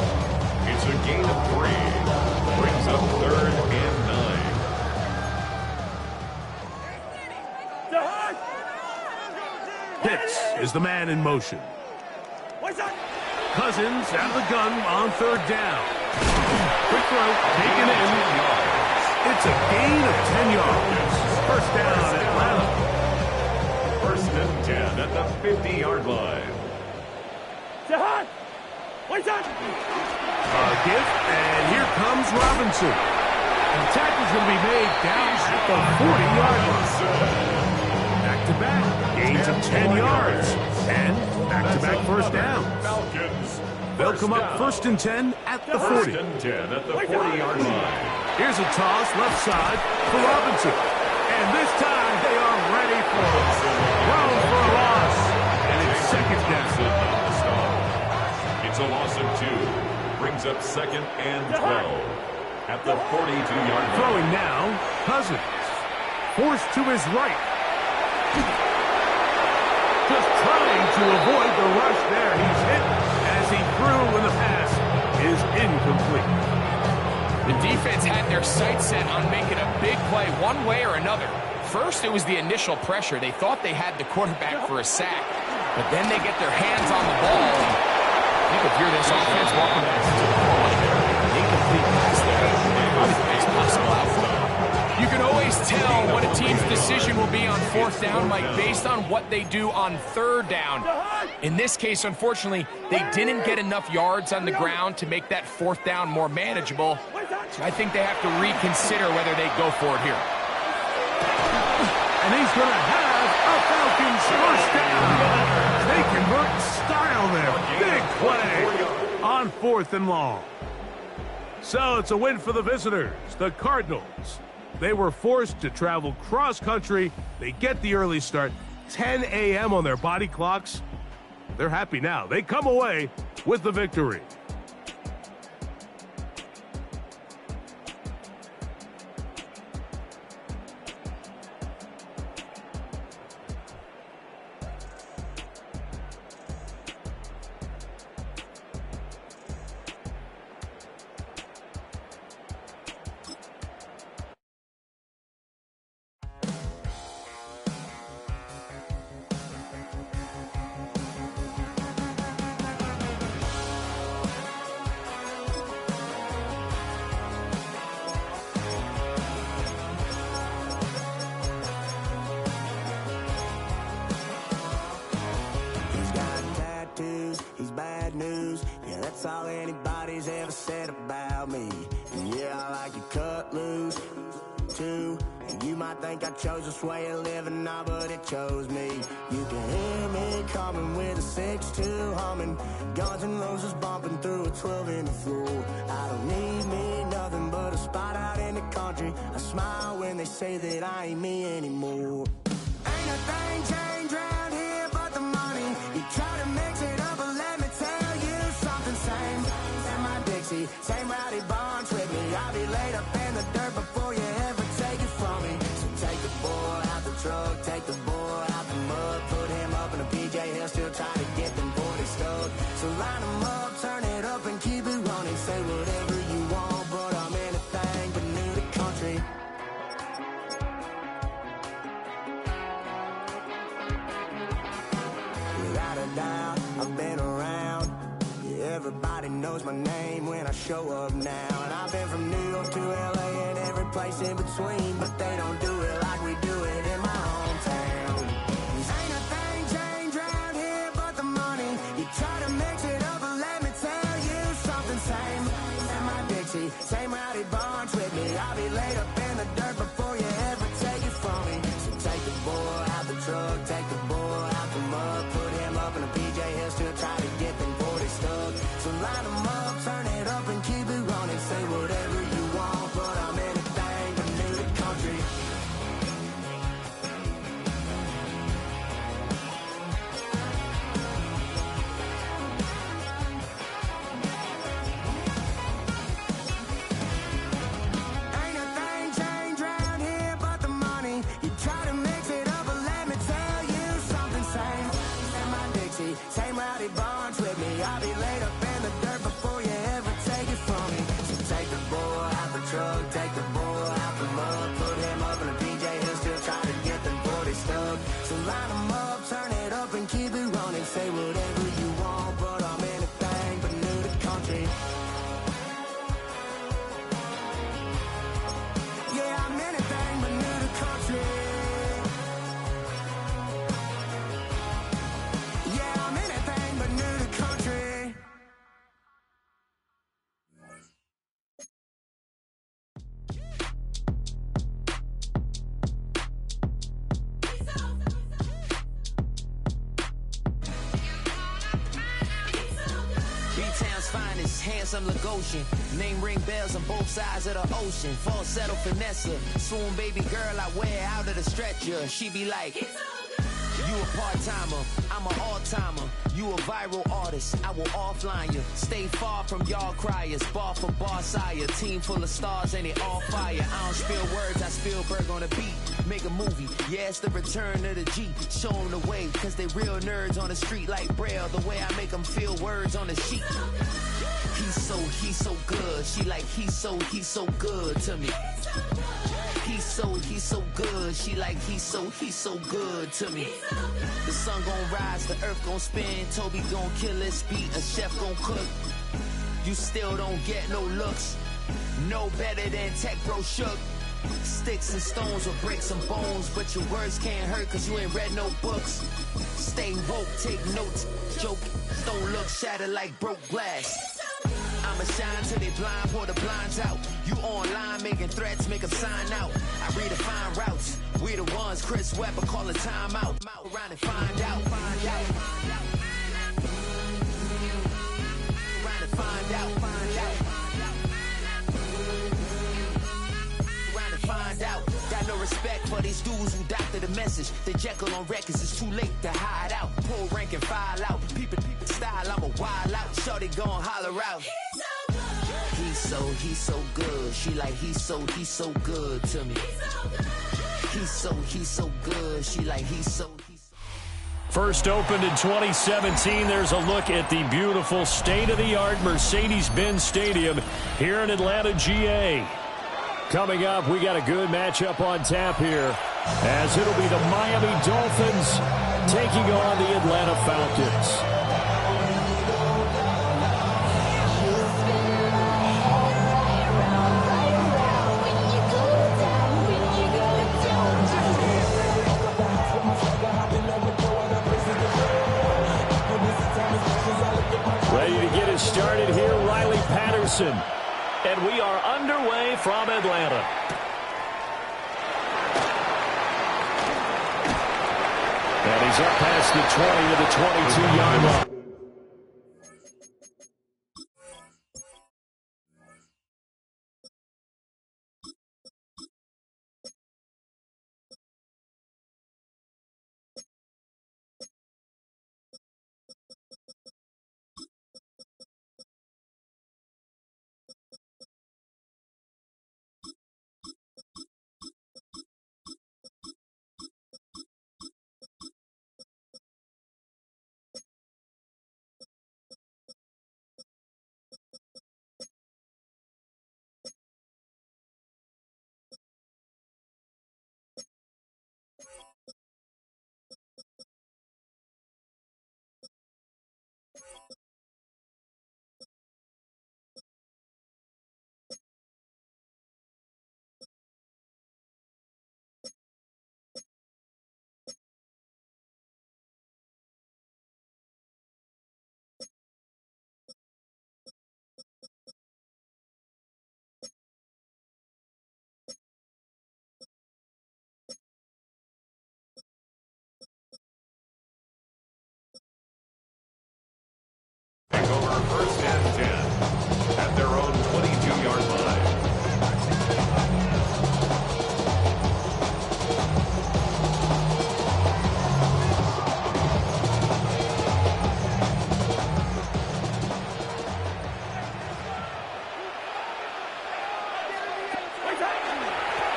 [SPEAKER 4] It's a gain of 3. Brings up 3rd and 9.
[SPEAKER 3] Pitts is the man in motion. Cousins out of the gun on third down. Quick throw, taken in. It's a gain of 10 yards. First down, Atlanta.
[SPEAKER 4] 1st and 10 at the 50-yard line.
[SPEAKER 3] A gift, and here comes Robinson. And the tackle's going to be made down at the 40-yard line. Back-to-back, gains of 10 yards. And back-to-back first downs.
[SPEAKER 4] Falcons.
[SPEAKER 3] They'll come up 1st and 10 at the 40.
[SPEAKER 4] 1st and 10 at the 40-yard line.
[SPEAKER 3] Here's a toss left side for Robinson. And this time they are ready for it. Thrown for a loss. And it's second down.
[SPEAKER 4] It's a loss of 2. Brings up 2nd and 12 at the 42-yard line.
[SPEAKER 3] Throwing now, Cousins. Forced to his right. Just trying to avoid the rush there. He's hit as he threw when the pass is incomplete.
[SPEAKER 5] The defense had their sights set on making a big play one way or another. First, it was the initial pressure. They thought they had the quarterback for a sack, but then they get their hands on the ball. And you could hear this offense walking back to the ball like there. An incomplete pass there. Probably the best possible outcome. You can always tell what a team's decision will be on 4th down, Mike, based on what they do on 3rd down. In this case, unfortunately, they didn't get enough yards on the ground to make that 4th down more manageable. So I think they have to reconsider whether they go for it here.
[SPEAKER 3] And he's going to have a Falcons first down. They convert style there. Big play on 4th and long. So it's a win for the visitors, the Cardinals. They were forced to travel cross-country. They get the early start, 10 a.m. on their body clocks. They're happy now. They come away with the victory.
[SPEAKER 1] That's all anybody's ever said about me. And yeah, I like you cut loose, too. And you might think I chose this way of living now, but it chose me. You can hear me coming with a 6-2 humming. Guns and Roses bumping through a 12 in the floor. I don't need me nothing but a spot out in the country. I smile when they say that I ain't me anymore. Ain't a thing changed around here but the money. You try to mix it up, but let me tell you something. Same in my Dixie, same rowdy bunch with me. I'll be laid up in the dirt before you ever take it from me. So take the boy out the truck, take the boy out the mud, put him up in a PJ, he'll still try to get them 40 stuck. So line him up, turn it up and keep it running. Say whatever you want, but I'm anything but new to country. Without a doubt, I've been around. Yeah, everybody knows my name when I show up now. And I've been from New York to LA and every place in between, but they don't do it like we do it in my hometown. Ain't a thing changed around here but the money. You try to mix it up, but let me tell you something. Same in my Dixie, same rowdy bunch with me. I'll be laid up in the dirt before you ever take it from me. So take the boy out the truck, take the boy out the mud, put nobody bonds with me. I'll be laid up in the dirt before you ever take it from me. So take the bull out the truck, take the bull out the mud, put him up in a PJ, he'll still try to get them 40 stuck. So line him up, turn it up and keep it running. Say whatever you want, but I'm anything but new to country. Yeah, I'm anything but new to country. Yeah, I'm anything but new to country. B-Town's finest, handsome Lagosian. Name ring bells on both sides of the ocean. Falsetto finesse, swoon baby girl I wear out of the stretcher. She be like, you a part-timer, I'm an all-timer. You a viral artist, I will offline you. Stay far from y'all criers, bar for bar sire. Team full of stars and it all fire. I don't spill words, I Spielberg on the beat. Make a movie, yeah, it's the return of the G. Show them the way, cause they real nerds on the street like Braille. The way I make them feel words on the sheet. He's so good. She like, he's so good to me. He's so good. She like, he's so good to me. The sun gon' rise, the earth gon' spin. Toby gon' kill this beat, a chef gon' cook. You still don't get no looks. No better than Tech Bro Shook. Sticks and stones will break some bones, but your words can't hurt cause you ain't read no books. Stay woke, take notes, joke, don't look shattered like broke glass. I'ma shine till they blind, pour the blinds out. You online making threats, make them sign out. I redefine routes, we the ones Chris Webber call a timeout. Around and find out, find out. Around and find out, find out. Around and find out. Got no respect for these dudes who doctor the message. They Jekyll on records, it's too late to hide out. Pull rank and file out. People style, I'm a wild out. Shorty gon' holler out. He's so good. She like, he's so good to me. He's so good. She like, he's so.
[SPEAKER 7] First opened in 2017. There's a look at the beautiful state-of-the-art Mercedes-Benz Stadium here in Atlanta, GA. Coming up, we got a good matchup on tap here, as it'll be the Miami Dolphins taking on the Atlanta Falcons. Ready to get it started here, Riley Patterson. And we are underway from Atlanta. And he's up past the 20 to the 22-yard line.
[SPEAKER 4] Over first and 10 at their own 22-yard line.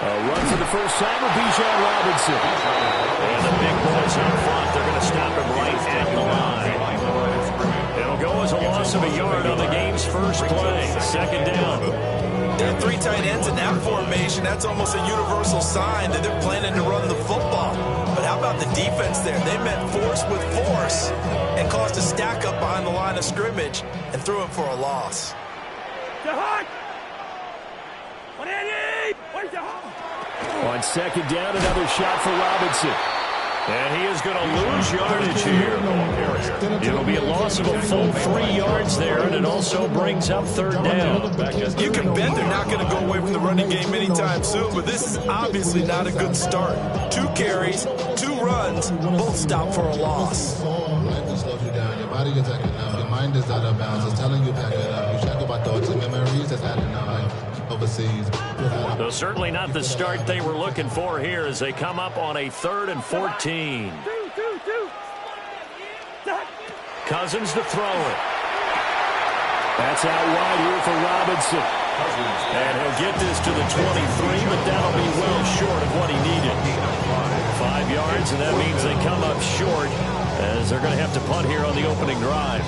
[SPEAKER 7] A run for the first time with Bijan Robinson. And the big boys up front, they're going to stop him right at the line. second down.
[SPEAKER 8] There are three tight ends in that formation. That's almost a universal sign that they're planning to run the football. But how about the defense there? They met force with force and caused a stack up behind the line of scrimmage and threw it for a loss.
[SPEAKER 7] On second down, another shot for Robinson. And he is going to lose yardage here. It'll be a loss of a full 3 yards there, and it also brings up third down.
[SPEAKER 8] You can bet they're not going to go away from the running game anytime soon, but this is obviously not a good start. 2 carries, 2 runs, both stop for a loss.
[SPEAKER 9] Life slows you down. Your body is acting up. Your mind is out of bounds. It's telling you pack it up. You check about thoughts and memories that's adding up. Overseas.
[SPEAKER 7] So certainly not the start they were looking for here as they come up on a 3rd and 14. Cousins to throw it. That's out wide here for Robinson. And he'll get this to the 23, but that'll be well short of what he needed. 5 yards, and that means they come up short as they're going to have to punt here on the opening drive.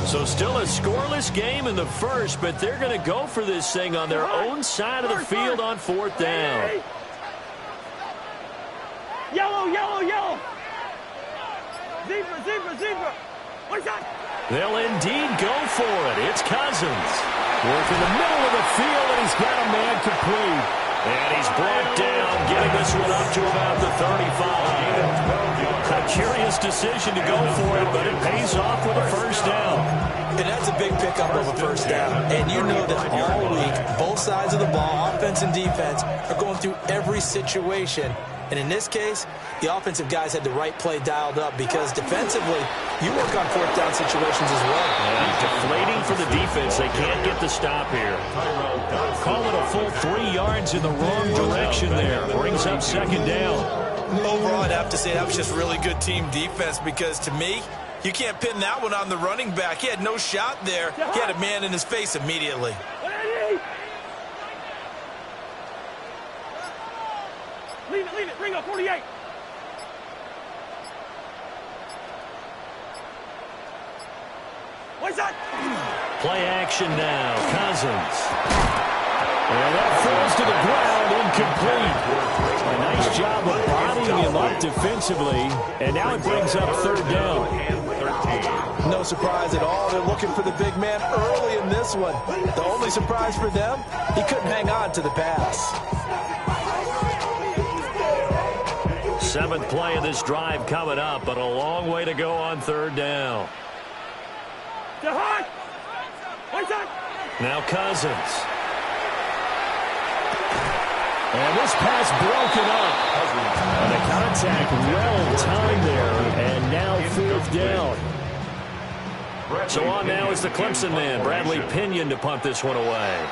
[SPEAKER 7] So still a scoreless game in the first, but they're going to go for this thing on their own side of the field on 4th down.
[SPEAKER 6] Yellow, yellow, yellow. Zebra, zebra, zebra. What's that?
[SPEAKER 7] They'll indeed go for it. It's Cousins. Working the middle of the field, and he's got a man complete. And he's brought down, getting this one up to about the 35. A curious decision to go for it, but it pays off with a first down.
[SPEAKER 8] And that's a big pickup of a first down. And you know that all week, both sides of the ball, offense and defense, are going through every situation. And in this case, the offensive guys had the right play dialed up because defensively, you work on 4th down situations as well.
[SPEAKER 7] And deflating for the defense. They can't get the stop here. Call it a full 3 yards in the wrong direction there. Brings up second down.
[SPEAKER 8] Overall, I'd have to say that was just really good team defense because to me, you can't pin that one on the running back. He had no shot there. He had a man in his face immediately.
[SPEAKER 6] Leave it, bring up 48. What's that?
[SPEAKER 7] Play action now. Cousins. And that falls to the ground, incomplete. A nice job of bodying him up defensively, and now it brings up third down.
[SPEAKER 8] No surprise at all. They're looking for the big man early in this one. The only surprise for them, he couldn't hang on to the pass.
[SPEAKER 7] 7th play of this drive coming up, but a long way to go on third down. Now Cousins. And this pass broken up. And the contact well timed there, and now 4th down. So on now is the Clemson man, Bradley Pinion, to punt this one away.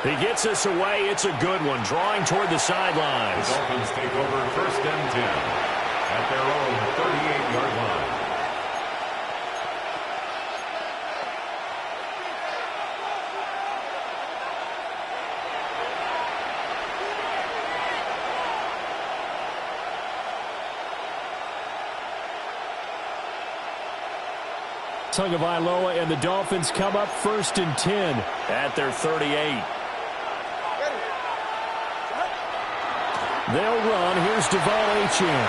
[SPEAKER 7] He gets this away. It's a good one, drawing toward the sidelines.
[SPEAKER 4] The Dolphins take over 1st and 10 at their own 38-yard line.
[SPEAKER 7] Tagovailoa and the Dolphins come up 1st and 10 at their 38. They'll run. Here's Devon Achane.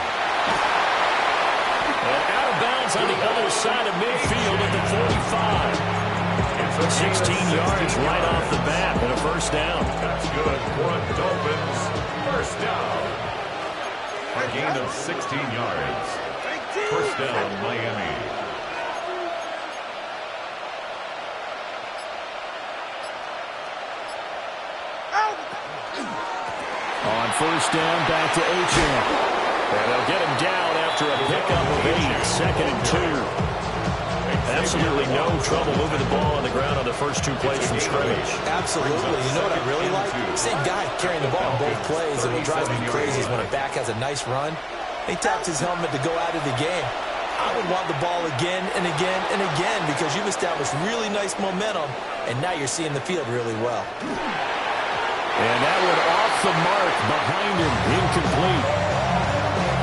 [SPEAKER 7] And out of bounds on the other side of midfield at the 45. 16 yards right off the bat and a first down.
[SPEAKER 4] That's good for a Dolphins first down. A gain of 16 yards. First down, Miami.
[SPEAKER 7] On first down, back to Achane. And they'll get him down after a pickup of 8, 2nd and 2. Absolutely no trouble moving the ball on the ground on the first 2 plays from scrimmage.
[SPEAKER 8] Absolutely. You know what I really like? Same guy carrying the ball on both plays, and what drives me crazy is when a back has a nice run, he taps his helmet to go out of the game. I would want the ball again and again and again because you've established really nice momentum, and now you're seeing the field really well.
[SPEAKER 7] And that one off the mark behind him, incomplete.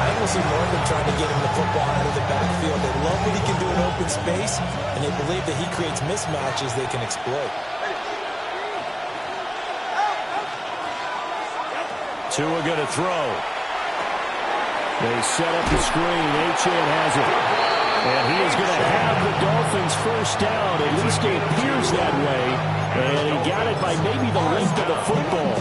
[SPEAKER 8] I think will see more of them trying to get him the football out of the backfield. They love what he can do in open space, and they believe that he creates mismatches they can exploit.
[SPEAKER 7] Tua going to throw. They set up the screen. Achane has it. And he is going to have the Dolphins first down. At least it appears that way. And he got it by maybe the length of the football.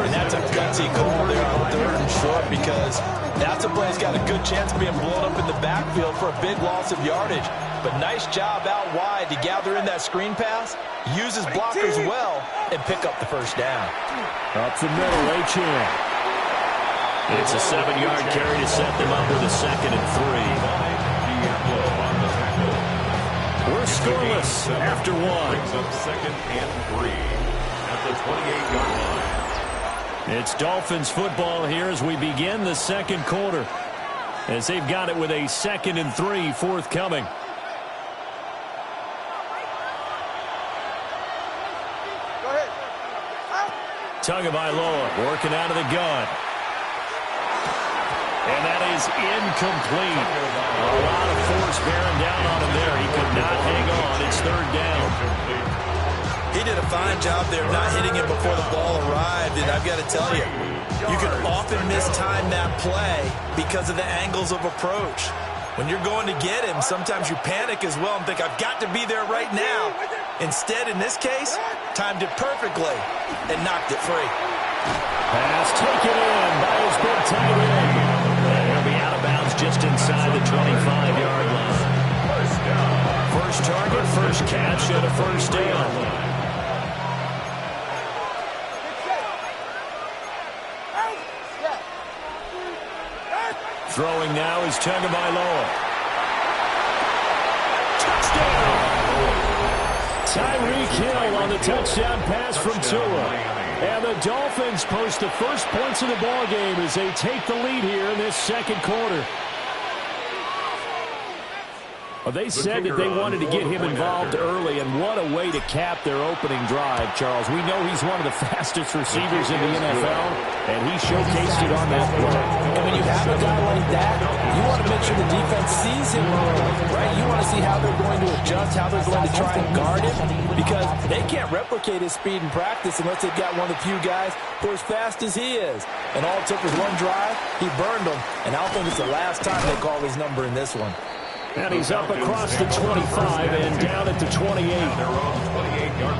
[SPEAKER 8] And that's a gutsy call there on 3rd and short, because that's a play that's got a good chance of being blown up in the backfield for a big loss of yardage. But nice job out wide to gather in that screen pass, use his blockers well, and pick up the first down.
[SPEAKER 7] Up the middle, Achane. It's a 7-yard carry to set them up with a 2nd and 3. We're scoreless after 1.
[SPEAKER 4] Brings up 2nd and 3 at the 28-yard line.
[SPEAKER 7] It's Dolphins football here as we begin the second quarter, as they've got it with a 2nd and 3 forthcoming. Tagovailoa working out of the gun. And that is incomplete. A lot of force bearing down on him there. He could not hang on. It's 3rd down.
[SPEAKER 8] He did a fine job there not hitting it before the ball arrived, and I've got to tell you, you can often mistime that play because of the angles of approach. When you're going to get him, sometimes you panic as well and think, I've got to be there right now. Instead, in this case, timed it perfectly and knocked it free.
[SPEAKER 7] Pass taken in by his big tight end. And he'll be out of bounds just inside the 25-yard line. First target, first catch, and a first down. Throwing now is Tagovailoa. Touchdown! Tyreek Hill on the touchdown pass from Tua. And the Dolphins post the first points of the ball game as they take the lead here in this second quarter. Well, they said that they wanted to get him involved early, and what a way to cap their opening drive, Charles. We know he's one of the fastest receivers in the NFL, and he showcased it on that play.
[SPEAKER 8] And when you have a guy like that, you want to make sure the defense sees him early, right? You want to see how they're going to adjust, how they're going to try and guard him, because they can't replicate his speed in practice unless they've got one of the few guys who are as fast as he is. And all it took was one drive, he burned them, and I don't think it's the last time they call his number in this one.
[SPEAKER 7] And he's up across the 25 and down at the 28.
[SPEAKER 4] They're on the 28-yard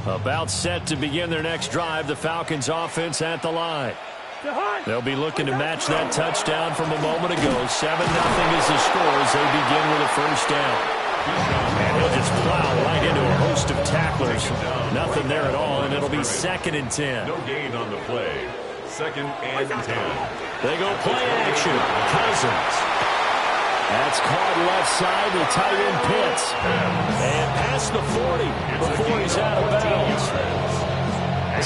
[SPEAKER 4] line.
[SPEAKER 7] About set to begin their next drive, the Falcons offense at the line. They'll be looking to match that touchdown from a moment ago. 7-0 is the score as they begin with a first down. And he'll just plow right into a host of tacklers. Nothing there at all, and it'll be 2nd and 10.
[SPEAKER 4] No gain on the play. 2nd and 10.
[SPEAKER 7] They go play action. Cousins. That's caught left side to tight end Pitts. And past the 40 before he's out of bounds.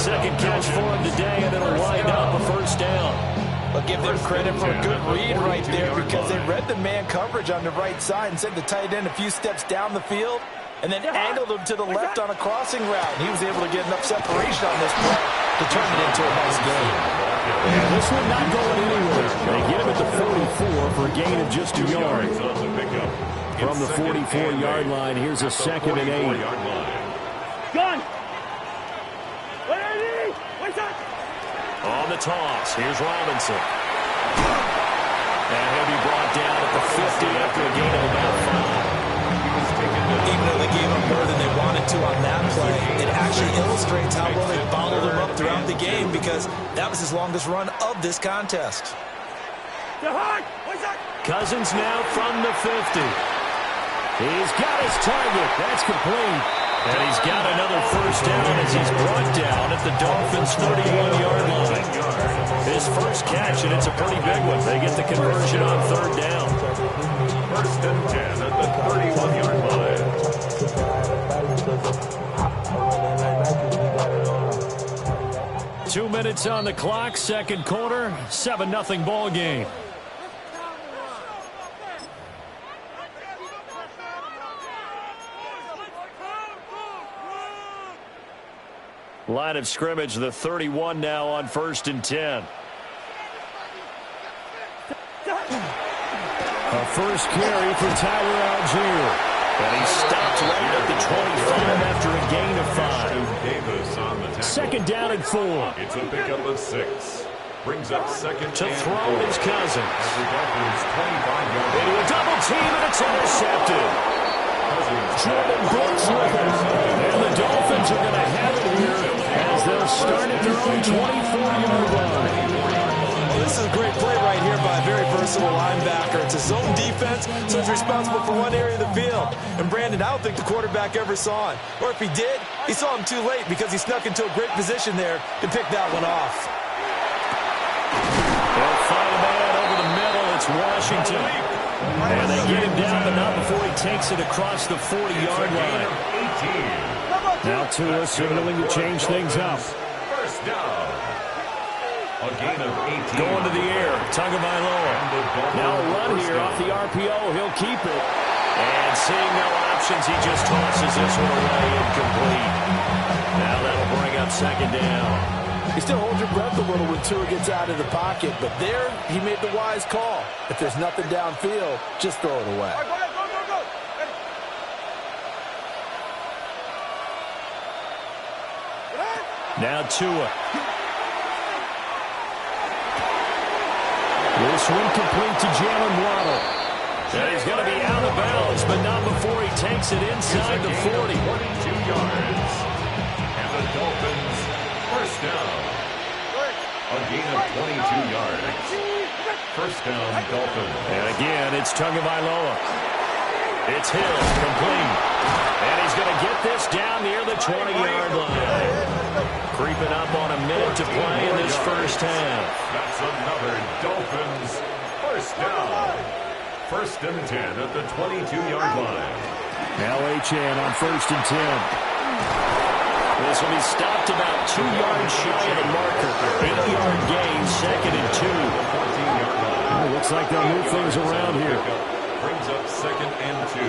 [SPEAKER 7] Second catch for him today, and it'll wind up a first down.
[SPEAKER 8] But give them credit for a good read right there, because they read the man coverage on the right side and sent the tight end a few steps down the field and then angled him to the left on a crossing route. And he was able to get enough separation on this play to turn it into a nice game.
[SPEAKER 7] And this one not going anywhere. They get him at the 44 for a gain of just 2 yards. From the 44-yard line, here's a 2nd and 8.
[SPEAKER 6] Gun!
[SPEAKER 7] On the toss, here's Robinson. And he'll be brought down at the 50 after a gain of about 5.
[SPEAKER 8] Even though they gave up more than they wanted to on that play, it actually illustrates how well they bottled him up throughout the game, because that was his longest run of this contest.
[SPEAKER 7] Cousins now from the 50. He's got his target. That's complete. And he's got another first down as he's brought down at the Dolphins' 31-yard line. His first catch, and it's a pretty big one. They get the conversion on 3rd down.
[SPEAKER 4] 1st and 10 at the 31-yard line.
[SPEAKER 7] 2 minutes on the clock, second quarter, 7-0 ball game. Line of scrimmage, the 31 now on 1st and 10. A first carry for Tyler Algier. And he stopped right at the 25 after a gain of 5. Second down and 4.
[SPEAKER 4] It's a pickup of 6. Brings up second
[SPEAKER 7] to
[SPEAKER 4] and
[SPEAKER 7] throw
[SPEAKER 4] 4.
[SPEAKER 7] his Cousins.
[SPEAKER 4] Into
[SPEAKER 7] a double team, and it's intercepted. Jordan Brooks with it. And the Dolphins are going to have it here as they'll start at their own 24-yard line.
[SPEAKER 8] This is a great play right here by a very versatile linebacker. It's a zone defense, so he's responsible for one area of the field. And Brandon, I don't think the quarterback ever saw it. Or if he did, he saw him too late because he snuck into a great position there to pick that one off.
[SPEAKER 7] They'll find a man over the middle. It's Washington. And they get him down, but not before he takes it across the 40-yard line. Now Tua signaling to change things up.
[SPEAKER 4] First down. A gain of 18.
[SPEAKER 7] Going to the air. Tagovailoa. Now a run here off the RPO. He'll keep it. And seeing no options, he just tosses this one away, incomplete. Now that'll bring up second down.
[SPEAKER 8] You still hold your breath a little when Tua gets out of the pocket, but there he made the wise call. If there's nothing downfield, just throw it away.
[SPEAKER 7] Now Tua. This one complete to Jalen Waddle. And he's going to be out of bounds, but not before he takes it inside the 40.
[SPEAKER 4] 22 yards. And the Dolphins, first down. A gain of 22 yards. First down, Dolphins.
[SPEAKER 7] And again, it's Tagovailoa. It's Hill, complete. And he's going to get this down near the 20-yard line. Creeping up on a minute to play in this first half.
[SPEAKER 4] That's another Dolphins first down. First and 10 at the 22-yard line.
[SPEAKER 7] Now Achane on 1st and 10. This will be stopped about 2 yards shy of the marker. 8-yard gain, second and 2. Oh, looks like they'll move things around here.
[SPEAKER 4] Brings up second and 2.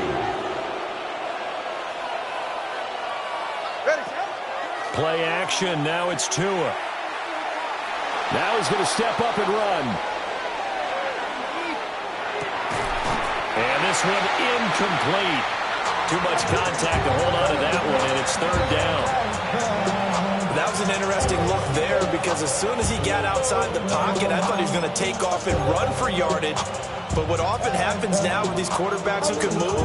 [SPEAKER 7] Play action, now it's Tua. Now he's going to step up and run. And this one incomplete. Too much contact to hold on to that one, and it's third down.
[SPEAKER 8] That was an interesting look there because as soon as he got outside the pocket, I thought he was going to take off and run for yardage. But what often happens now with these quarterbacks who can move,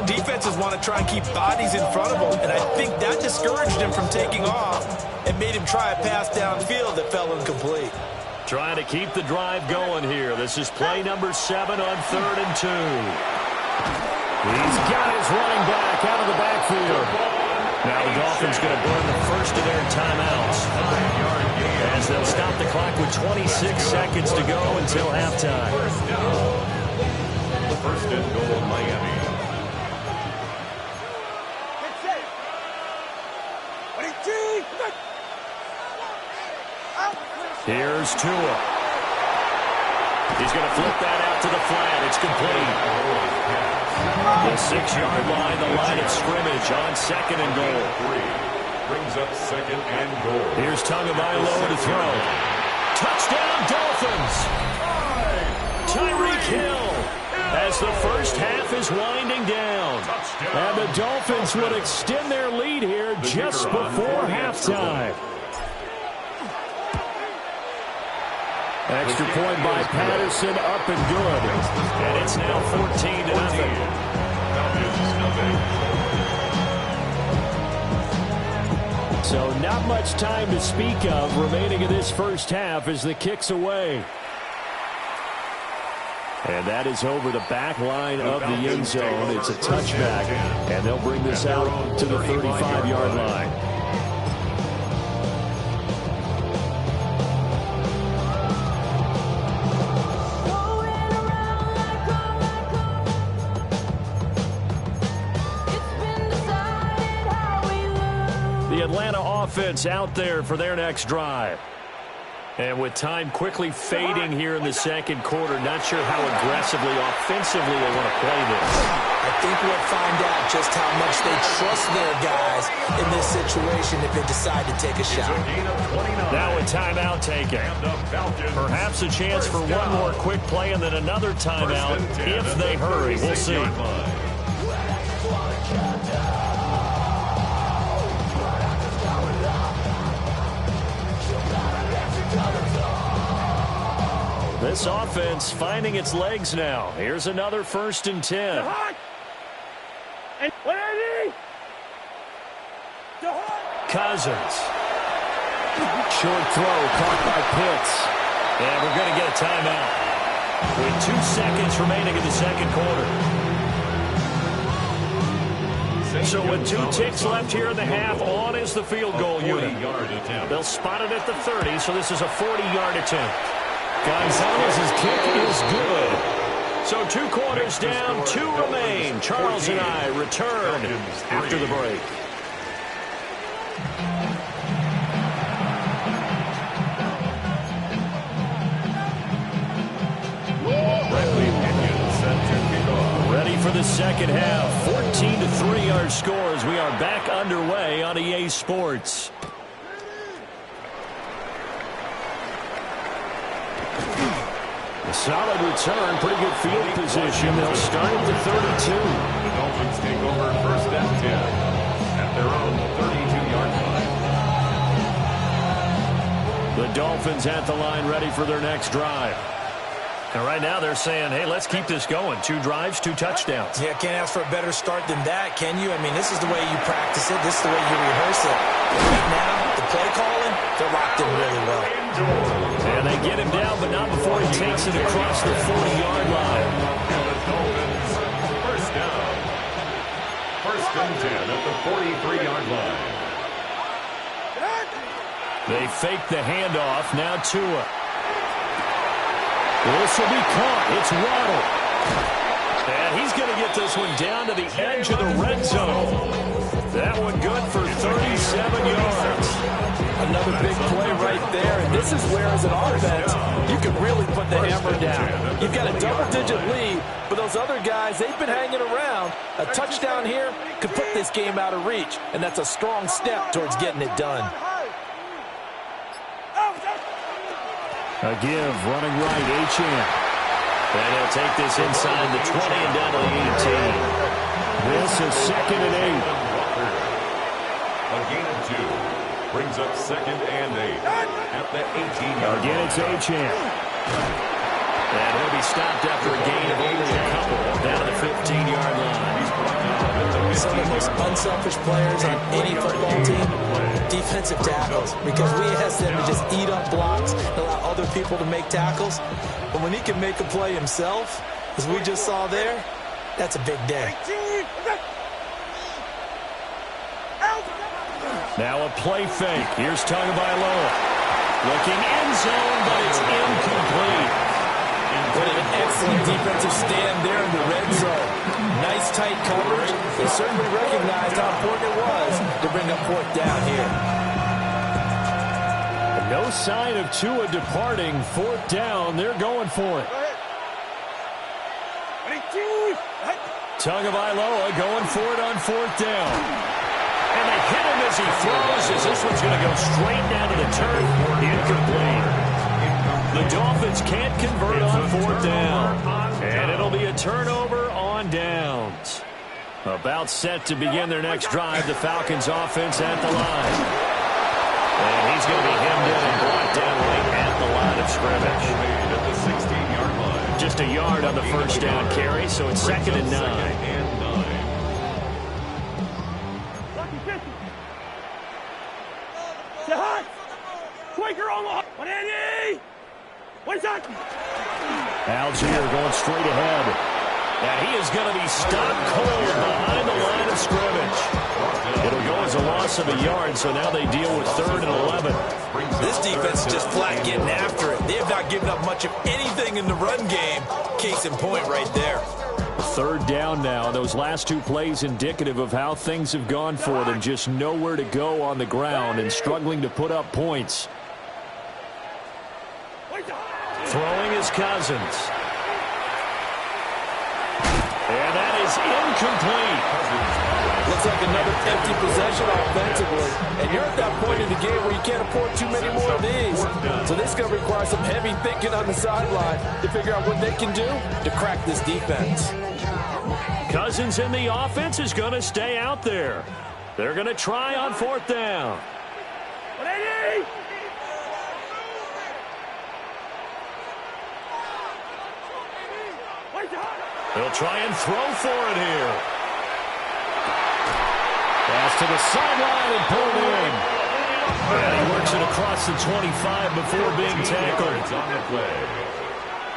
[SPEAKER 8] defenses want to try and keep bodies in front of them, and I think that discouraged him from taking off and made him try a pass downfield that fell incomplete.
[SPEAKER 7] Trying to keep the drive going here. This is play number 7 on 3rd and 2. He's got his running back out of the backfield. Now the Dolphins going to burn the first of their timeouts as they'll stop the clock with 26 seconds to go until halftime.
[SPEAKER 4] First down. First and goal, Miami.
[SPEAKER 7] Here's Tua. He's going to flip that out to the flat. It's complete. The 6-yard line, the line of scrimmage on second and goal.
[SPEAKER 4] Brings up second and goal.
[SPEAKER 7] Here's Tagovailoa to throw. Touchdown, Dolphins! Tyreek Hill as the first half is winding down. And the Dolphins would extend their lead here just before halftime. Extra point by Patterson, up and good. And it's now 14-0. So not much time to speak of remaining in this first half as the kick's away. And that is over the back line of the end zone. It's a touchback, and they'll bring this out to the 35-yard line. The Atlanta offense out there for their next drive. And with time quickly fading here in the second quarter, not sure how aggressively, offensively they want to play this.
[SPEAKER 8] I think we'll find out just how much they trust their guys in this situation if they decide to take a shot.
[SPEAKER 7] Now a timeout taken. Perhaps a chance for one more quick play and then another timeout if they hurry. We'll see. This offense finding its legs now. Here's another 1st and 10. Cousins. Short throw caught by Pitts. And we're going to get a timeout with 2 seconds remaining in the second quarter. So with 2 ticks left here in the half, on is the field goal unit. They'll spot it at the 30, so this is a 40-yard attempt. Gonzalez's kick is good. So 2 quarters down, 2 remain. Charles and I return after the break. Ready for the second half. 14-3 our scores. We are back underway on EA Sports. A solid return, pretty good field position. They'll start at the 32.
[SPEAKER 4] The Dolphins take over 1st and 10 at their own 32-yard line.
[SPEAKER 7] The Dolphins at the line, ready for their next drive. And right now they're saying, hey, let's keep this going. 2 drives, 2 touchdowns.
[SPEAKER 8] Yeah, can't ask for a better start than that, can you? I mean, this is the way you practice it. This is the way you rehearse it. Right now, the play calling, they're locked in really well.
[SPEAKER 7] And they get him down, but not before he takes it across the 40-yard line.
[SPEAKER 4] And the Dolphins, 1st down. 1st and 10 at the 43-yard line.
[SPEAKER 7] They fake the handoff. Now Tua. This will be caught. It's Waddle. And he's going to get this one down to the edge of the red zone. That one good for 37 yards.
[SPEAKER 10] Another big play right there. And this is where, as an offense, you can really put the hammer down. You've got a double-digit lead, but those other guys, they've been hanging around. A touchdown here could put this game out of reach, and that's a strong step towards getting it done.
[SPEAKER 7] A give, running right, Achane. And he'll take this inside the 20 and down to the 18. This is 2nd and 8.
[SPEAKER 4] A gain of 2 brings up 2nd and 8 at the 18-yard line.
[SPEAKER 7] Again, it's Achane. And he'll be stopped after a gain of only a couple down to the 15-yard line.
[SPEAKER 8] Some of the most unselfish players on any football team, defensive tackles, because we ask them to just eat up blocks and allow other people to make tackles. But when he can make a play himself, as we just saw there, that's a big day.
[SPEAKER 7] Now a play fake. Here's Tagovailoa. Looking end zone, but it's incomplete.
[SPEAKER 10] What an excellent defensive stand there in the red zone. Nice tight coverage. They certainly recognized how important it was to bring up 4th down here.
[SPEAKER 7] No sign of Tua departing. 4th down. They're going for it. Tagovailoa going for it on 4th down. And they hit him as he throws, as this one's going to go straight down to the turf. Incomplete. The Dolphins can't convert on 4th down. And it'll be a turnover on downs. About set to begin their next drive. The Falcons offense at the line. And he's going to be hemmed in and brought down late at the line of scrimmage.
[SPEAKER 4] At the 16-yard line.
[SPEAKER 7] Just a yard on the 1st down carry, so it's 2nd and 9. Algier going straight ahead. And he is going to be stopped cold behind the line of scrimmage. It'll go as a loss of a yard, so now they deal with 3rd and 11.
[SPEAKER 10] This defense is just flat getting after it. They have not given up much of anything in the run game. Case in point right there.
[SPEAKER 7] 3rd down now. Those last 2 plays indicative of how things have gone for them. Just nowhere to go on the ground and struggling to put up points. Throwing is Cousins. And that is incomplete.
[SPEAKER 10] Looks like another empty possession offensively. And you're at that point in the game where you can't afford too many more of these. So this is going to require some heavy thinking on the sideline to figure out what they can do to crack this defense.
[SPEAKER 7] Cousins in the offense is going to stay out there. They're going to try on 4th down. He'll try and throw for it here. Pass to the sideline and pulled in. And he works it across the 25 before being tackled.
[SPEAKER 4] On the play.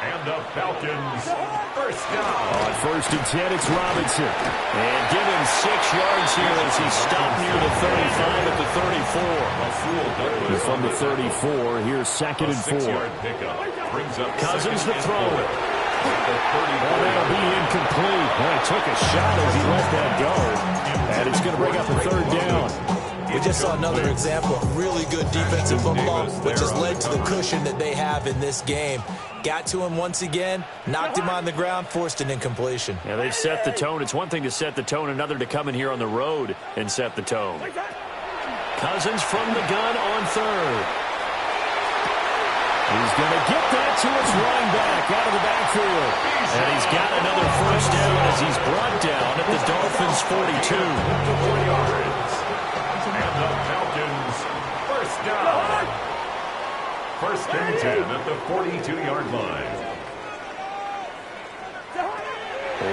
[SPEAKER 4] And the Falcons, first down.
[SPEAKER 7] On 1st and 10, it's Robinson. And given 6 yards here as he stopped near the 35 at the 34. From the 34, here's 2nd and 4. Cousins to throw it. Oh, that'll be incomplete. Boy, took a shot as he let that go. And it's going to bring up a 3rd down.
[SPEAKER 8] We just saw another example of really good defensive football, which has led to the cushion that they have in this game. Got to him once again, knocked him on the ground, forced an incompletion.
[SPEAKER 7] Yeah, they've set the tone. It's one thing to set the tone, another to come in here on the road and set the tone. Cousins from the gun on 3rd. He's going to get that to his running back out of the backfield. And he's got another 1st down as he's brought down at the Dolphins' 42.
[SPEAKER 4] And the Falcons, first down. 1st and 10 at the 42-yard line.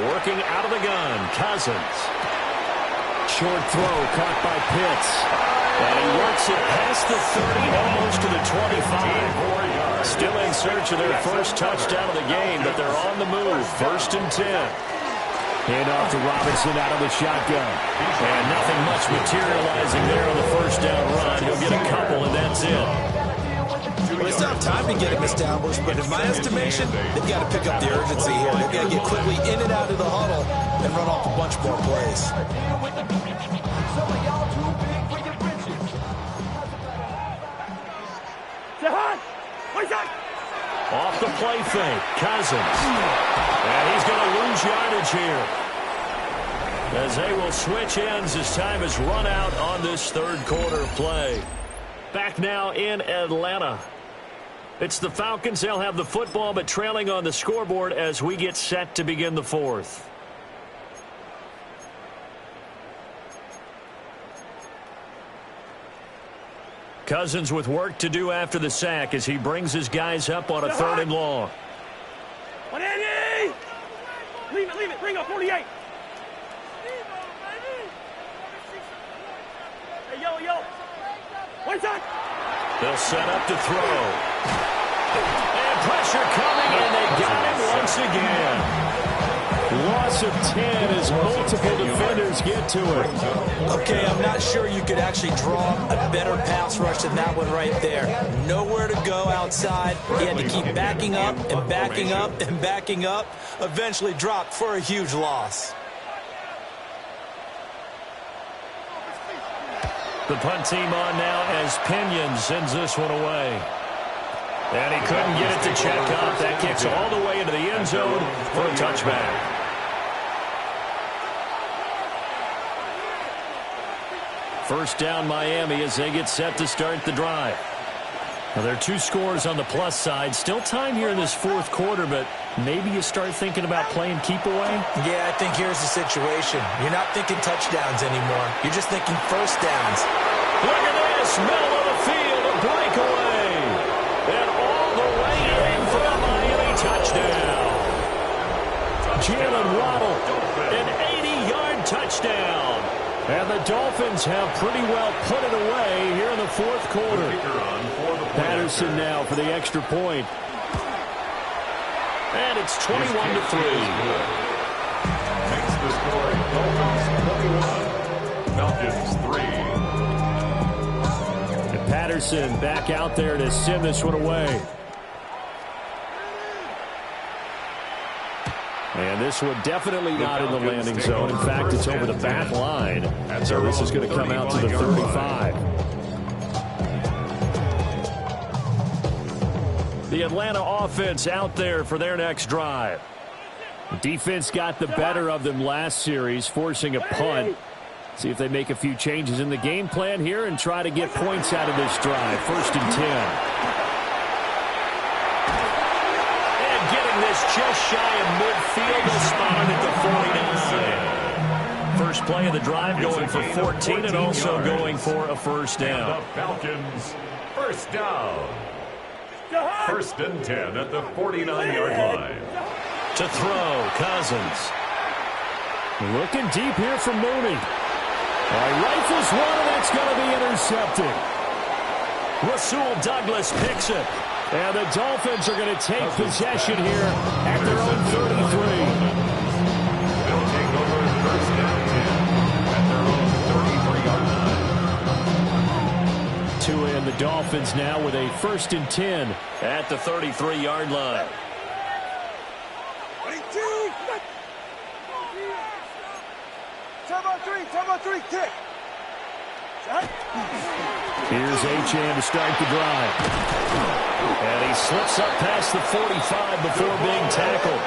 [SPEAKER 7] Working out of the gun, Cousins. Short throw caught by Pitts. And he works it past the 30, almost to the 25. Still in search of their first touchdown of the game, but they're on the move. 1st and 10. Hand off to Robinson out of the shotgun. And nothing much materializing there on the 1st down run. He'll get a couple, and that's it.
[SPEAKER 8] Well, they still have time to get him established, but in my estimation, they've got to pick up the urgency here. They've got to get quickly in and out of the huddle and run off a bunch more plays.
[SPEAKER 7] Off the play fake, Cousins. And he's going to lose yardage here, as they will switch ends as time has run out on this 3rd quarter of play. Back now in Atlanta. It's the Falcons. They'll have the football, but trailing on the scoreboard as we get set to begin the 4th. Cousins with work to do after the sack as he brings his guys up on a 3rd and long.
[SPEAKER 6] Leave it, bring up 48. Hey, yo. One time.
[SPEAKER 7] They'll set up to throw. And pressure coming, and they got him once again. Loss of 10 as multiple defenders get to it.
[SPEAKER 8] Okay, I'm not sure you could actually draw a better pass rush than that one right there. Nowhere to go outside. He had to keep backing up and backing up and backing up. Eventually dropped for a huge loss.
[SPEAKER 7] The punt team on now as Pinion sends this one away. And he couldn't get it to check up. That kicks all the way into the end zone for a touchback. First down Miami as they get set to start the drive. Now, there are 2 scores on the plus side. Still time here in this 4th quarter, but maybe you start thinking about playing keep away?
[SPEAKER 8] Yeah, I think here's the situation. You're not thinking touchdowns anymore. You're just thinking 1st downs.
[SPEAKER 7] Look at this. Middle of the field, a breakaway. And all the way in for a Miami touchdown. Jalen Waddle, an 80-yard touchdown. And the Dolphins have pretty well put it away here in the 4th quarter. Patterson now for the extra point. And it's 21-3.
[SPEAKER 4] Makes the score Dolphins 21, Falcons 3.
[SPEAKER 7] And Patterson back out there to send this one away. And this one definitely not in the landing zone. In fact, it's over the back line. So this is going to come out to the 35. The Atlanta offense out there for their next drive. The defense got the better of them last series, forcing a punt. See if they make a few changes in the game plan here and try to get points out of this drive. 1st and 10. And getting this just shy of midfield, is spotted at the 49. First play of the drive going for 14 and also going for a first down.
[SPEAKER 4] And the Falcons, first down. 1st and 10 at the 49-yard line.
[SPEAKER 7] To throw, Cousins. Looking deep here for Mooney. Rifles one, and that's going to be intercepted. Rasul Douglas picks it. And the Dolphins are going to take possession here at their own 33.
[SPEAKER 4] They'll take over 1st and 10 at their own 33-yard line.
[SPEAKER 7] Tua and the Dolphins now with a 1st and 10 at the 33-yard line. Here's Achane to start the drive. And he slips up past the 45 before being tackled.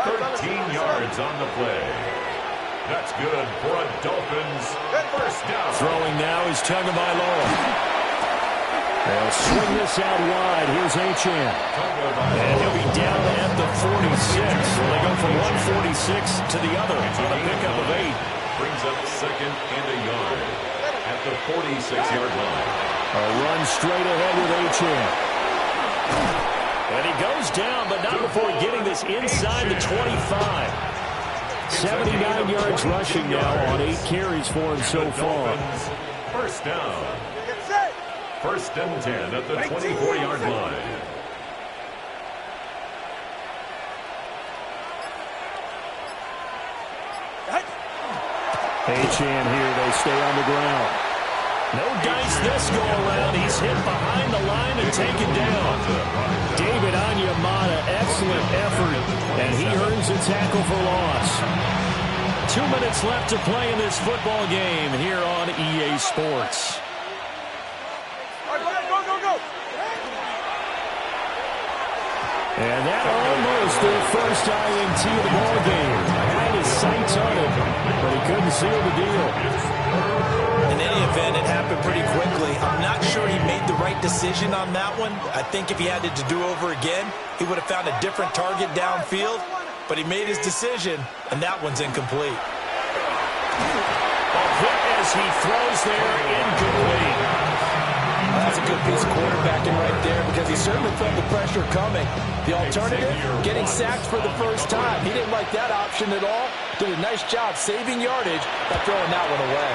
[SPEAKER 4] 13 yards on the play. That's good for a Dolphins first down.
[SPEAKER 7] Throwing now is Tagovailoa. They'll swing this out wide. Here's Achane. And he'll be down at the 46. So they go from 146 to the other on a pickup of 8.
[SPEAKER 4] Brings up 2nd and a yard at the 46-yard line.
[SPEAKER 7] A run straight ahead with Achane. And he goes down, but not before getting this inside the 25. 79 yards rushing now on 8 carries for him so far.
[SPEAKER 4] First down. 1st and 10 at the 24-yard line.
[SPEAKER 7] Achane here, they stay on the ground. No dice this go around. He's hit behind the line and taken down. David Onyemata, excellent effort, and he earns a tackle for loss. 2 minutes left to play in this football game here on EA Sports. And that almost their first INT of the ball game. Had his sights on it, but he couldn't seal the deal.
[SPEAKER 8] In any event, it happened pretty quickly. I'm not sure he made the right decision on that one. I think if he had it to do over again, he would have found a different target downfield. But he made his decision, and that one's incomplete.
[SPEAKER 7] A hit as he throws there, incomplete.
[SPEAKER 10] That's a good piece of quarterbacking right there because he certainly felt the pressure coming. The alternative, getting sacked for the first time. He didn't like that option at all. Did a nice job saving yardage by throwing that one away.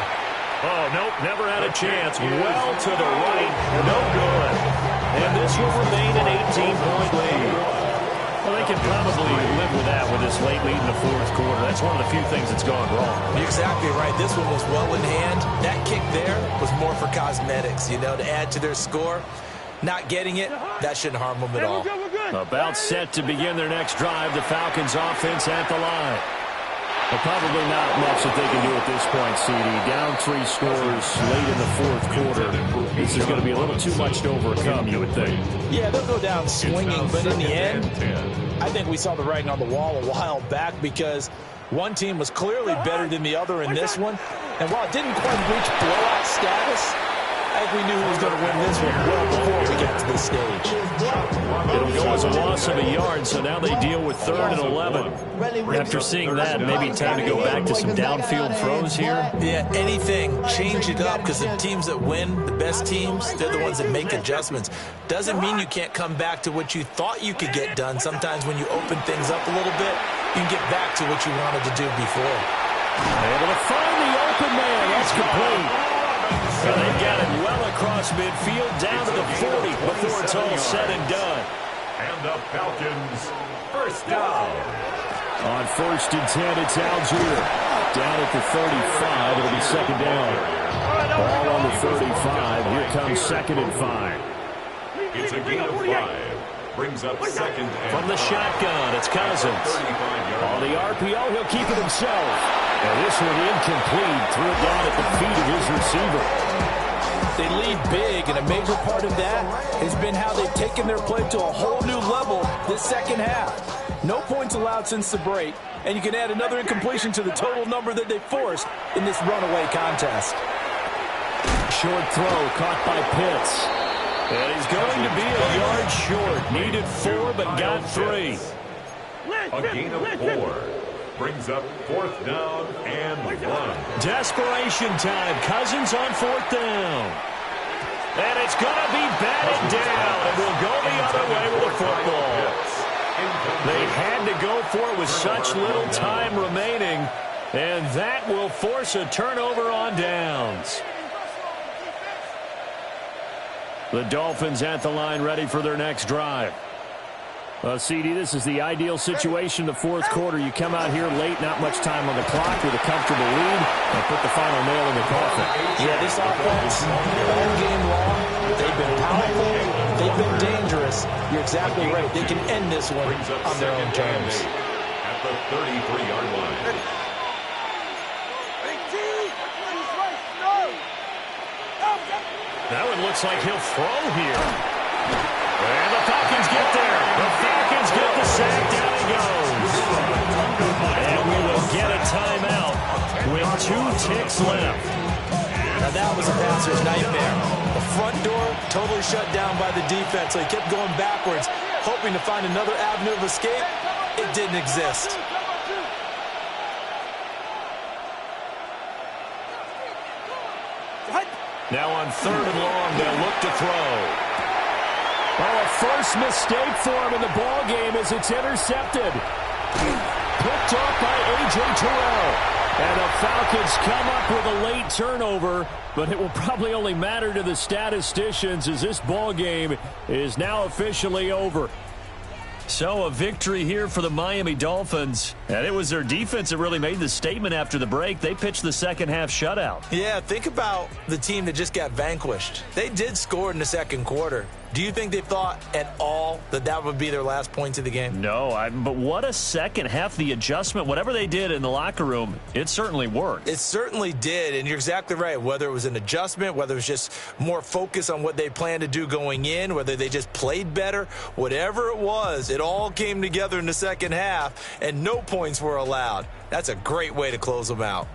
[SPEAKER 7] Oh, nope, never had a chance. Well to the right, no good. And this will remain an 18-point lead. Well, they can probably live with that with this late lead in the 4th quarter. That's one of the few things that's gone wrong.
[SPEAKER 8] You're exactly right. This one was well in hand. That kick there was more for cosmetics, you know, to add to their score. Not getting it, that shouldn't harm them at all.
[SPEAKER 7] About set to begin their next drive, the Falcons offense at the line. Well, probably not much that they can do at this point, CD. Down 3 scores late in the 4th quarter. This is going to be a little too much to overcome, you would think.
[SPEAKER 10] Yeah, they'll go down swinging, but in the end, I think we saw the writing on the wall a while back because one team was clearly better than the other in this one. And while it didn't quite reach blowout status, I think we knew who was going to win this one well before we got to this stage.
[SPEAKER 7] It'll go as a loss of a yard, so now they deal with 3rd and 11. After seeing that, maybe time to go back to some downfield throws here.
[SPEAKER 8] Yeah, anything, change it up because the teams that win, the best teams, they're the ones that make adjustments. Doesn't mean you can't come back to what you thought you could get done. Sometimes when you open things up a little bit, you can get back to what you wanted to do before.
[SPEAKER 7] Able to find the open man. That's complete. So they've got it well across midfield, down to the 40 before it's all said and done.
[SPEAKER 4] And the Falcons, first down.
[SPEAKER 7] On 1st and 10, it's Algier. Down at the 35, it'll be 2nd down. Ball on the 35, here comes 2nd and 5.
[SPEAKER 4] It's a gain of 5. Brings up 2nd and
[SPEAKER 7] from the shotgun, it's Cousins. On the RPO, he'll keep it himself. And this one incomplete. Threw it down at the feet of his receiver.
[SPEAKER 10] They lead big, and a major part of that has been how they've taken their play to a whole new level this second half. No points allowed since the break, and you can add another incompletion to the total number that they forced in this runaway contest.
[SPEAKER 7] Short throw caught by Pitts. And he's going to be a yard short. Needed 4, but got 3.
[SPEAKER 4] A gain of 4. Brings up 4th down and 1.
[SPEAKER 7] Desperation time. Cousins on 4th down. And it's going to be batted down. And we'll go the other way with the football. They had to go for it with such little time remaining. And that will force a turnover on downs. The Dolphins at the line ready for their next drive. CD, this is the ideal situation in the fourth quarter. You come out here late, not much time on the clock with a comfortable lead, and put the final nail in the coffin.
[SPEAKER 10] Yeah, this offense, all game long, they've been powerful, they've been dangerous. You're exactly right. They can end this one on their own terms.
[SPEAKER 4] At the 33-yard line.
[SPEAKER 7] Now it looks like he'll throw here. And the Falcons get there. The Falcons get the sack. Down he goes. And we will get a timeout with 2 ticks left.
[SPEAKER 10] Now that was a passer's nightmare. The front door totally shut down by the defense, so he kept going backwards, hoping to find another avenue of escape. It didn't exist.
[SPEAKER 7] Now on 3rd and long, they'll look to throw. Oh, a first mistake for him in the ball game as it's intercepted. Picked off by A.J. Terrell. And the Falcons come up with a late turnover, but it will probably only matter to the statisticians as this ball game is now officially over. So a victory here for the Miami Dolphins. And it was their defense that really made the statement after the break. They pitched the second half shutout.
[SPEAKER 8] Yeah, think about the team that just got vanquished. They did score in the second quarter. Do you think they thought at all that that would be their last points of the game?
[SPEAKER 7] No, but what a second half. The adjustment, whatever they did in the locker room, it certainly worked.
[SPEAKER 8] It certainly did, and you're exactly right. Whether it was an adjustment, whether it was just more focus on what they planned to do going in, whether they just played better, whatever it was, it all came together in the second half, and no points were allowed. That's a great way to close them out.